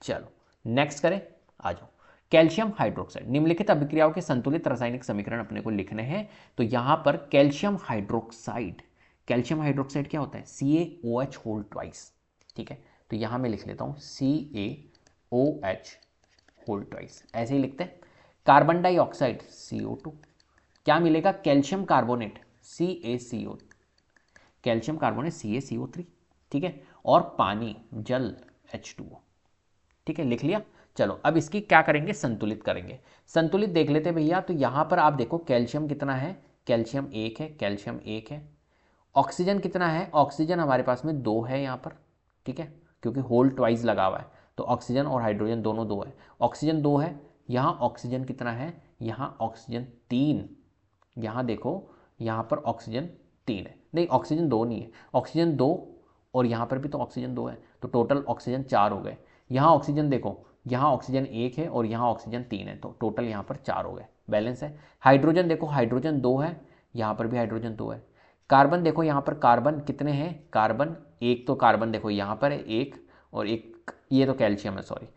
चलो नेक्स्ट करें, आ जाओ। कैल्शियम हाइड्रोक्साइड, निम्नलिखित अभिक्रियाओं के संतुलित रासायनिक समीकरण अपने को लिखने हैं। तो यहां पर कैल्शियम हाइड्रोक्साइड, कैल्शियम हाइड्रोक्साइड क्या होता है, CaOH होल ट्वाइस, ठीक है। तो यहां मैं लिख लेता हूं CaOH होल ट्वाइस, ऐसे ही लिखते हैं। कार्बन डाइऑक्साइड CO2, क्या मिलेगा, calcium carbonate CaCO, calcium carbonate CaCO3, ठीक है। और पानी जल H2O, ठीक है, लिख लिया। चलो अब इसकी क्या करेंगे, संतुलित करेंगे। संतुलित देख लेते भैया। तो यहां पर आप देखो कैल्शियम कितना है, कैल्शियम 1 है, कैल्शियम 1 है। ऑक्सीजन कितना है, ऑक्सीजन हमारे पास में 2 है यहाँ पर, ठीक है, क्योंकि होल ट्वाइस लगा हुआ है, तो ऑक्सीजन और हाइड्रोजन दोनों 2 है। ऑक्सीजन 2 है, यहाँ ऑक्सीजन कितना है, यहाँ ऑक्सीजन 3, यहाँ देखो यहाँ पर ऑक्सीजन 3 है, नहीं ऑक्सीजन 2 नहीं है, ऑक्सीजन 2 और यहाँ पर भी तो ऑक्सीजन 2 है, तो टोटल ऑक्सीजन 4 हो गए। यहाँ ऑक्सीजन देखो, यहाँ ऑक्सीजन 1 है और यहाँ ऑक्सीजन 3 है, तो टोटल यहाँ पर 4 हो गए, बैलेंस है। हाइड्रोजन देखो, हाइड्रोजन 2 है, यहाँ पर भी हाइड्रोजन 2 है। कार्बन देखो, यहाँ पर कार्बन कितने हैं, कार्बन 1, तो कार्बन देखो यहाँ पर है 1 और 1, ये तो कैल्शियम है, सॉरी,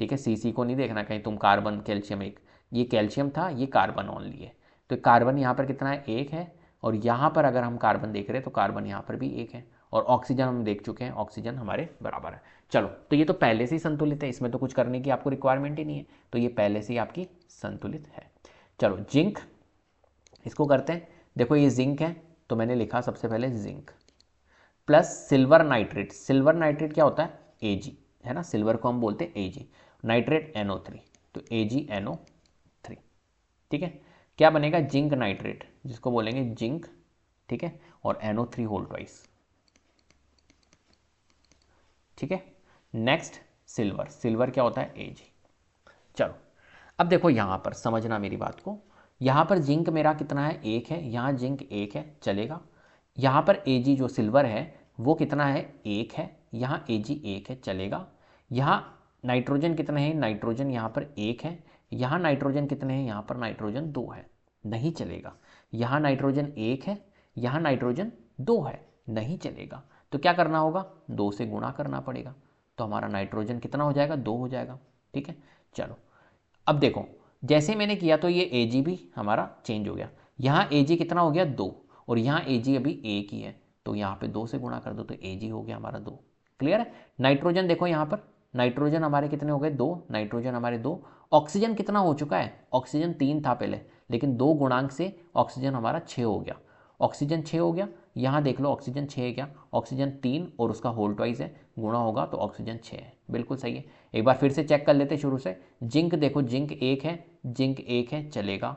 ठीक है, CC को नहीं देखना कहीं तुम, कार्बन कैल्शियम 1, ये कैल्शियम था, ये कार्बन ओनली है। तो कार्बन यहाँ पर कितना है, 1 है, और यहाँ पर अगर हम कार्बन देख रहे हैं तो कार्बन यहाँ पर भी 1 है, और ऑक्सीजन हम देख चुके हैं, ऑक्सीजन हमारे बराबर है। चलो तो ये तो पहले से ही संतुलित है, इसमें तो कुछ करने की आपको रिक्वायरमेंट ही नहीं है, तो ये पहले से ही आपकी संतुलित है। चलो जिंक, इसको करते हैं। देखो ये जिंक है, तो मैंने लिखा सबसे पहले zinc plus silver nitrate. Silver nitrate क्या होता है, Ag, है ना, सिल्वर को हम बोलते हैं Ag, नाइट्रेट NO3, तो AgNO3, ठीक है। क्या बनेगा, जिंक नाइट्रेट, जिसको बोलेंगे जिंक, ठीक है, और NO3 होल ट्वाइस, ठीक है। नेक्स्ट सिल्वर, सिल्वर क्या होता है, Ag। चलो अब देखो यहाँ पर समझना मेरी बात को, यहाँ पर जिंक मेरा कितना है, 1 है, यहाँ जिंक 1 है, चलेगा। यहाँ पर Ag जो सिल्वर है वो कितना है, 1 है, यहाँ Ag 1 है, चलेगा। यहाँ नाइट्रोजन कितने हैं, नाइट्रोजन यहाँ पर 1 है, यहाँ नाइट्रोजन कितने हैं, यहाँ पर नाइट्रोजन 2 है, नहीं चलेगा। यहाँ नाइट्रोजन 1 है, यहाँ नाइट्रोजन 2 है, नहीं चलेगा। तो क्या करना होगा, 2 से गुणा करना पड़ेगा, तो हमारा नाइट्रोजन कितना हो जाएगा, 2 हो जाएगा, ठीक है। चलो अब देखो जैसे मैंने किया तो ये Ag भी हमारा चेंज हो गया, यहाँ Ag कितना हो गया, 2, और यहाँ Ag अभी 1 ही है, तो यहाँ पे 2 से गुणा कर दो तो Ag हो गया हमारा 2। क्लियर है। नाइट्रोजन देखो यहाँ पर, नाइट्रोजन हमारे कितने हो गए, 2, नाइट्रोजन हमारे 2। ऑक्सीजन कितना हो चुका है, ऑक्सीजन 3 था पहले, लेकिन 2 गुणांक से ऑक्सीजन हमारा 6 हो गया, ऑक्सीजन 6 हो गया। यहाँ देख लो ऑक्सीजन 6 है क्या, ऑक्सीजन 3 और उसका होल ट्वाइस है, गुणा होगा तो ऑक्सीजन 6 है, बिल्कुल सही है। एक बार फिर से चेक कर लेते शुरू से। जिंक देखो, जिंक 1 है, जिंक 1 है, चलेगा।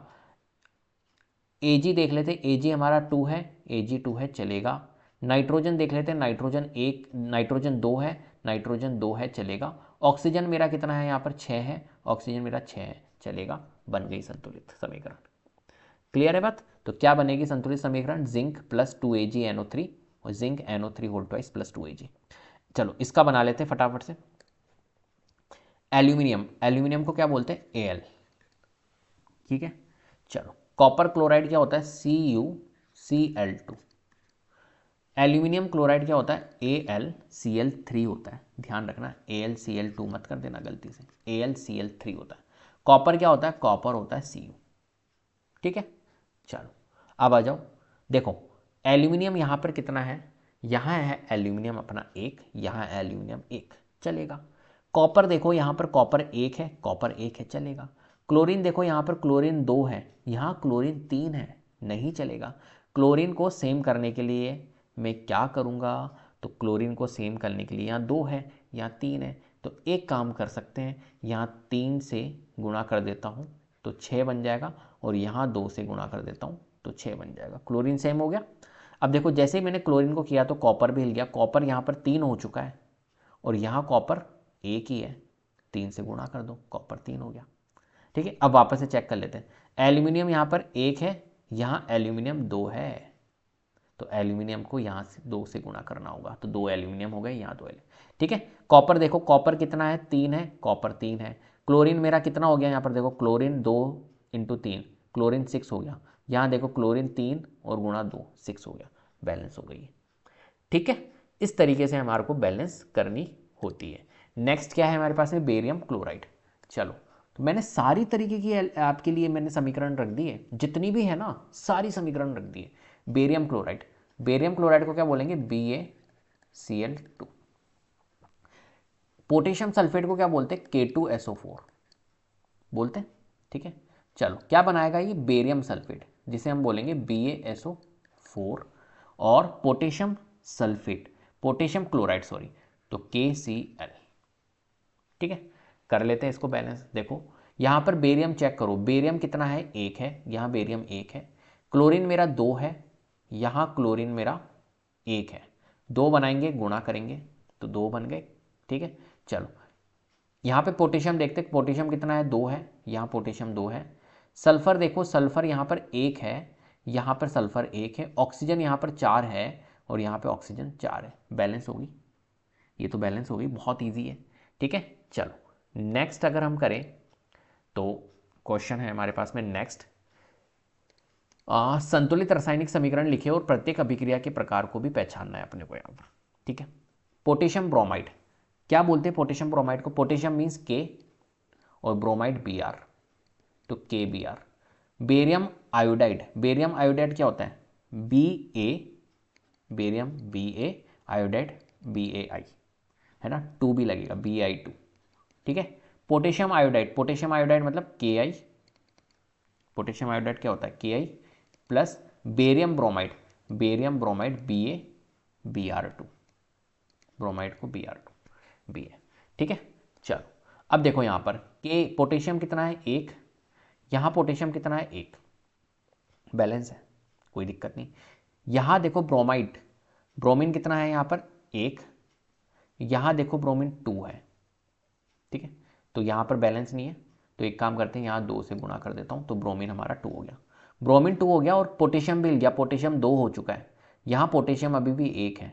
Ag देख लेते, Ag हमारा 2 है, Ag 2 है, चलेगा। नाइट्रोजन देख लेते हैं, नाइट्रोजन 1, नाइट्रोजन 2 है, नाइट्रोजन 2 है, चलेगा। ऑक्सीजन मेरा कितना है यहाँ पर 6 है, ऑक्सीजन मेरा 6 है, चलेगा। बन गई संतुलित समीकरण। क्लियर है बात? तो क्या बनेगी संतुलित समीकरण? जिंक प्लस 2Ag NO3 और zinc NO3 whole twice plus 2Ag। चलो इसका बना लेते हैं फटाफट से। एल्यूमिनियम, एल्यूमिनियम को क्या बोलते हैं? Al। ठीक है, चलो। कॉपर क्लोराइड क्या होता है? CuCl2। एल्यूमिनियम क्लोराइड क्या होता है? AlCl3 होता है। ध्यान रखना, AlCl2 मत कर देना गलती से, AlCl3 होता है। कॉपर क्या होता है? कॉपर होता है Cu। ठीक है, चलो अब आ जाओ। देखो एल्यूमिनियम यहाँ पर कितना है? यहाँ है एल्यूमिनियम अपना 1, यहाँ एल्यूमिनियम 1, चलेगा। कॉपर देखो यहाँ पर कॉपर 1 है, कॉपर 1 है, चलेगा। क्लोरीन देखो यहाँ पर क्लोरीन 2 है, यहाँ क्लोरीन 3 है, नहीं चलेगा। क्लोरीन को सेम करने के लिए मैं क्या करूँगा? तो क्लोरीन को सेम करने के लिए यहाँ 2 है, यहाँ 3 है, तो एक काम कर सकते हैं, यहाँ 3 से गुणा कर देता हूँ तो 6 बन जाएगा, और यहाँ 2 से गुणा कर देता हूँ तो 6 बन जाएगा। क्लोरीन सेम हो गया। अब देखो जैसे ही मैंने क्लोरीन को किया तो कॉपर भी हिल गया। कॉपर यहाँ पर 3 हो चुका है और यहाँ कॉपर 1 ही है, 3 से गुणा कर दो, कॉपर 3 हो गया। ठीक है, अब वापस से चेक कर लेते हैं। एल्यूमिनियम यहाँ पर 1 है, यहाँ एल्यूमिनियम 2 है, तो एल्यूमिनियम को यहाँ से 2 से गुणा करना होगा, तो 2 एल्यूमिनियम हो गए, यहाँ 2 एल्यूमिनियम। ठीक है, कॉपर देखो कॉपर कितना है? 3 है, कॉपर 3 है। क्लोरीन मेरा कितना हो गया? यहाँ पर देखो क्लोरीन 2 × 3, क्लोरीन 6 हो गया। यहाँ देखो क्लोरीन 3 और गुणा 2, 6 हो गया, बैलेंस हो गई। ठीक है, इस तरीके से हमारे को बैलेंस करनी होती है। नेक्स्ट क्या है हमारे पास में? Barium chloride. चलो, तो मैंने सारी तरीके की आपके लिए मैंने समीकरण रख दिए, जितनी भी है ना सारी समीकरण रख दिए। बेरियम क्लोराइड, बेरियम क्लोराइड को क्या बोलेंगे? BaCl2। पोटेशियम सल्फेट को क्या बोलते हैं? K2SO4 बोलते हैं। ठीक है, चलो क्या बनाएगा ये? बेरियम सल्फेट, जिसे हम बोलेंगे BaSO4, और potassium sulphate, potassium chloride sorry, तो KCl। ठीक है, कर लेते हैं इसको बैलेंस। देखो यहाँ पर बेरियम चेक करो, बेरियम कितना है? 1 है, यहाँ बेरियम 1 है। क्लोरीन मेरा 2 है, यहाँ क्लोरीन मेरा 1 है। 2 बनाएंगे, गुणा करेंगे तो 2 बन गए। ठीक है, चलो यहाँ पे पोटेशियम देखते हैं, पोटेशियम कितना है? 2 है, यहाँ पोटेशियम 2 है। सल्फर देखो, सल्फर यहाँ पर 1 है, यहाँ पर सल्फर 1 है। ऑक्सीजन यहाँ पर 4 है और यहाँ पे ऑक्सीजन 4 है, बैलेंस होगी। ये तो बैलेंस हो गई, बहुत ईजी है। ठीक है, चलो नेक्स्ट अगर हम करें तो क्वेश्चन है हमारे पास में नेक्स्ट, संतुलित रासायनिक समीकरण लिखे और प्रत्येक अभिक्रिया के प्रकार को भी पहचानना है अपने को यहाँ पर। ठीक है, पोटेशियम ब्रोमाइड, क्या बोलते हैं पोटेशियम ब्रोमाइड को? पोटेशियम मीन्स K और ब्रोमाइड Br, तो KBr। Barium iodide, barium iodide क्या होता है? Ba, barium Ba, iodide Bai, है ना, 2 भी लगेगा, Bi2। ठीक है, पोटेशियम आयोडाइड, पोटेशियम आयोडाइड मतलब Ki, पोटेशियम आयोडाइड क्या होता है? Ki plus barium bromide, barium bromide Br2, bromide को Br2 Ba। ठीक है, चलो अब देखो यहाँ पर के पोटेशियम कितना है? 1, यहाँ पोटेशियम कितना है? 1, बैलेंस है, कोई दिक्कत नहीं। यहाँ देखो ब्रोमाइड, ब्रोमीन कितना है? यहाँ पर 1, यहाँ देखो ब्रोमीन 2 है। ठीक है, तो यहाँ पर बैलेंस नहीं है, तो एक काम करते हैं, यहाँ 2 से गुणा कर देता हूँ तो ब्रोमीन हमारा 2 हो गया, ब्रोमीन 2 हो गया, और पोटेशियम भी हिल गया, पोटेशियम 2 हो चुका है। यहाँ पोटेशियम अभी भी 1 है,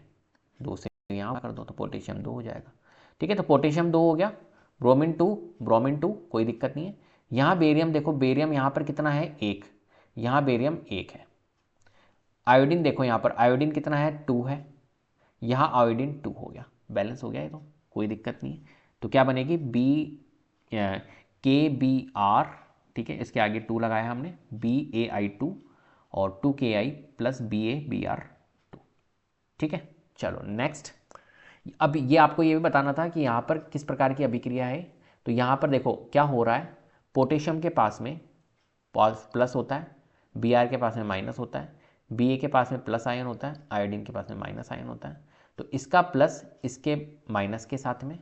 2 से यहाँ कर दो तो पोटेशियम 2 हो जाएगा। ठीक है, तो पोटेशियम 2 हो गया, ब्रोमीन 2, ब्रोमीन 2, कोई दिक्कत नहीं है। यहाँ बेरियम देखो, बेरियम यहाँ पर कितना है? 1, यहाँ बेरियम 1 है। आयोडीन देखो, यहाँ पर आयोडीन कितना है? 2 है, यहाँ आयोडीन 2 हो गया, बैलेंस हो गया ये तो, कोई दिक्कत नहीं है। तो क्या बनेगी? KBr। ठीक है, इसके आगे 2 लगाया हमने,Bai2 और 2Ki प्लस Br2। ठीक है, चलो नेक्स्ट। अब ये आपको ये भी बताना था कि यहाँ पर किस प्रकार की अभिक्रिया है। तो यहाँ पर देखो क्या हो रहा है, पोटेशियम के पास में प्लस होता है, Br के पास में माइनस होता है, Ba के पास में प्लस आयन होता है, आयोडीन के पास में माइनस आयन होता है। तो इसका प्लस इसके माइनस के साथ में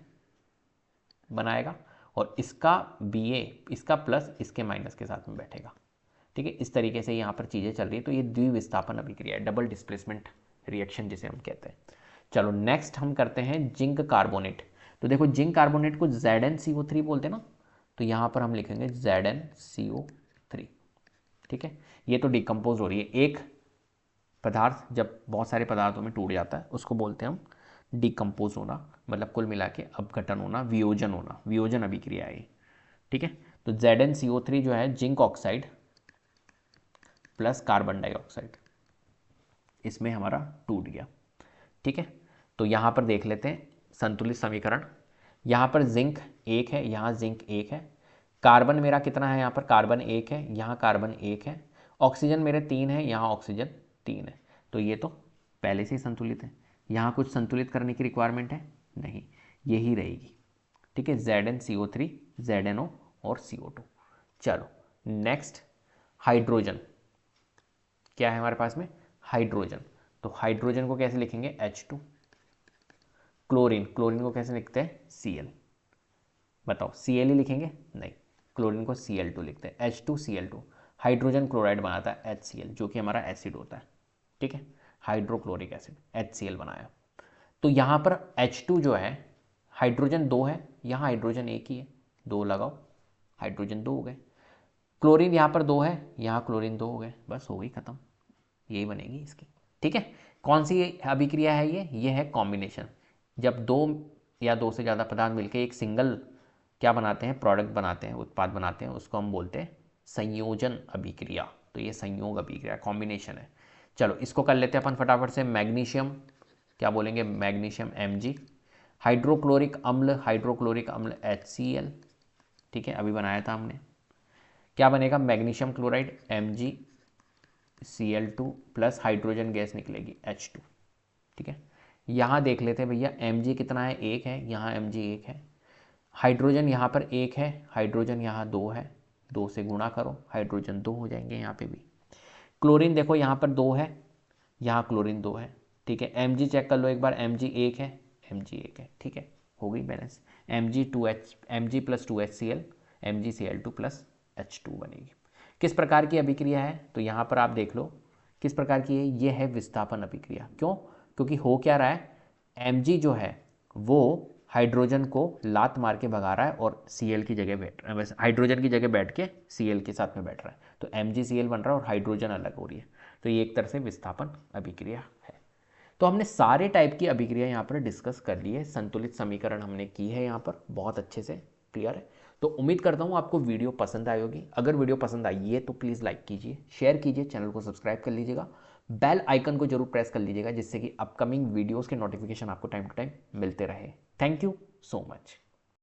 बनाएगा, और इसका Ba इसका प्लस इसके माइनस के साथ में बैठेगा। ठीक है, इस तरीके से यहाँ पर चीज़ें चल रही है। तो ये द्विविस्थापन अभिक्रिया है, डबल डिस्प्लेसमेंट रिएक्शन जिसे हम कहते हैं। चलो नेक्स्ट हम करते हैं जिंक कार्बोनेट। तो देखो जिंक कार्बोनेट को ZnCO3 बोलते हैं ना, तो यहाँ पर हम लिखेंगे ZnCO3। ठीक है, ये तो डिकम्पोज हो रही है। एक पदार्थ जब बहुत सारे पदार्थों में टूट जाता है उसको बोलते हैं हम डिकम्पोज होना, मतलब कुल मिला के अपघटन होना, वियोजन होना, वियोजन अभिक्रिया है। ठीक है, तो ZnCO3 जो है zinc oxide plus carbon dioxide, इसमें हमारा टूट गया। ठीक है, तो यहाँ पर देख लेते हैं संतुलित समीकरण। यहाँ पर जिंक 1 है, यहाँ जिंक 1 है, कार्बन मेरा कितना है, यहाँ पर कार्बन 1 है, यहाँ कार्बन 1 है, ऑक्सीजन मेरे 3 है, यहाँ ऑक्सीजन 3 है। तो ये तो पहले से ही संतुलित है, यहाँ कुछ संतुलित करने की रिक्वायरमेंट है नहीं, यही रहेगी। ठीक है, ZnCO3, ZnO और CO2। चलो नेक्स्ट, हाइड्रोजन क्या है हमारे पास में, हाइड्रोजन। तो हाइड्रोजन को कैसे लिखेंगे, H2। क्लोरीन, क्लोरीन को कैसे लिखते हैं, Cl। बताओ Cl ही लिखेंगे, नहीं, क्लोरीन को Cl2 लिखते हैं, H2Cl2। हाइड्रोजन क्लोराइड बनाता है HCl, जो कि हमारा एसिड होता है। ठीक है, हाइड्रोक्लोरिक एसिड, HCl बनाया। तो यहाँ पर H2 जो है, हाइड्रोजन 2 है, यहाँ हाइड्रोजन 1 ही है, 2 लगाओ, हाइड्रोजन 2 हो गए। क्लोरीन यहाँ पर 2 है, यहाँ क्लोरीन 2 हो गए, बस हो गई खत्म, यही बनेगी इसकी। ठीक है, कौन सी अभिक्रिया है ये है कॉम्बिनेशन। जब दो या दो से ज़्यादा पदार्थ मिलकर एक सिंगल क्या बनाते हैं, प्रोडक्ट बनाते हैं, उत्पाद बनाते हैं, उसको हम बोलते हैं संयोजन अभिक्रिया। तो ये संयोग अभिक्रिया, कॉम्बिनेशन है। चलो इसको कर लेते हैं अपन फटाफट से। मैग्नीशियम क्या बोलेंगे, मैग्नीशियम Mg। हाइड्रोक्लोरिक अम्ल, हाइड्रोक्लोरिक अम्ल HCl। ठीक है, अभी बनाया था हमने। क्या बनेगा, magnesium chloride MgCl2 plus hydrogen gas निकलेगी H2। ठीक है, यहाँ देख लेते हैं भैया, Mg कितना है, 1 है, यहाँ Mg 1 है, हाइड्रोजन यहाँ पर 1 है, हाइड्रोजन यहाँ 2 है, 2 से गुणा करो, हाइड्रोजन 2 हो जाएंगे यहाँ पे भी। क्लोरीन देखो यहाँ पर 2 है, यहाँ क्लोरीन 2 है। ठीक है, Mg चेक कर लो एक बार, Mg 1 है, Mg 1 है। ठीक है, हो गई balance, Mg plus 2HCl, MgCl2 plus H2 बनेगी। किस प्रकार की अभिक्रिया है, तो यहाँ पर आप देख लो किस प्रकार की है, ये है विस्थापन अभिक्रिया। क्यों, क्योंकि हो क्या रहा है, Mg जो है वो हाइड्रोजन को लात मार के भगा रहा है और Cl की जगह बैठ रहा है, वैसे हाइड्रोजन की जगह बैठ के Cl के साथ में बैठ रहा है, तो MgCl बन रहा है और हाइड्रोजन अलग हो रही है। तो ये एक तरह से विस्थापन अभिक्रिया है। तो हमने सारे टाइप की अभिक्रिया यहाँ पर डिस्कस कर ली है, संतुलित समीकरण हमने की है यहाँ पर, बहुत अच्छे से क्लियर है। तो उम्मीद करता हूँ आपको वीडियो पसंद आई होगी। अगर वीडियो पसंद आई है तो प्लीज़ लाइक कीजिए, शेयर कीजिए, चैनल को सब्सक्राइब कर लीजिएगा, बेल आइकन को जरूर प्रेस कर लीजिएगा, जिससे कि अपकमिंग वीडियोज़ के नोटिफिकेशन आपको टाइम टू टाइम मिलते रहे। Thank you so much.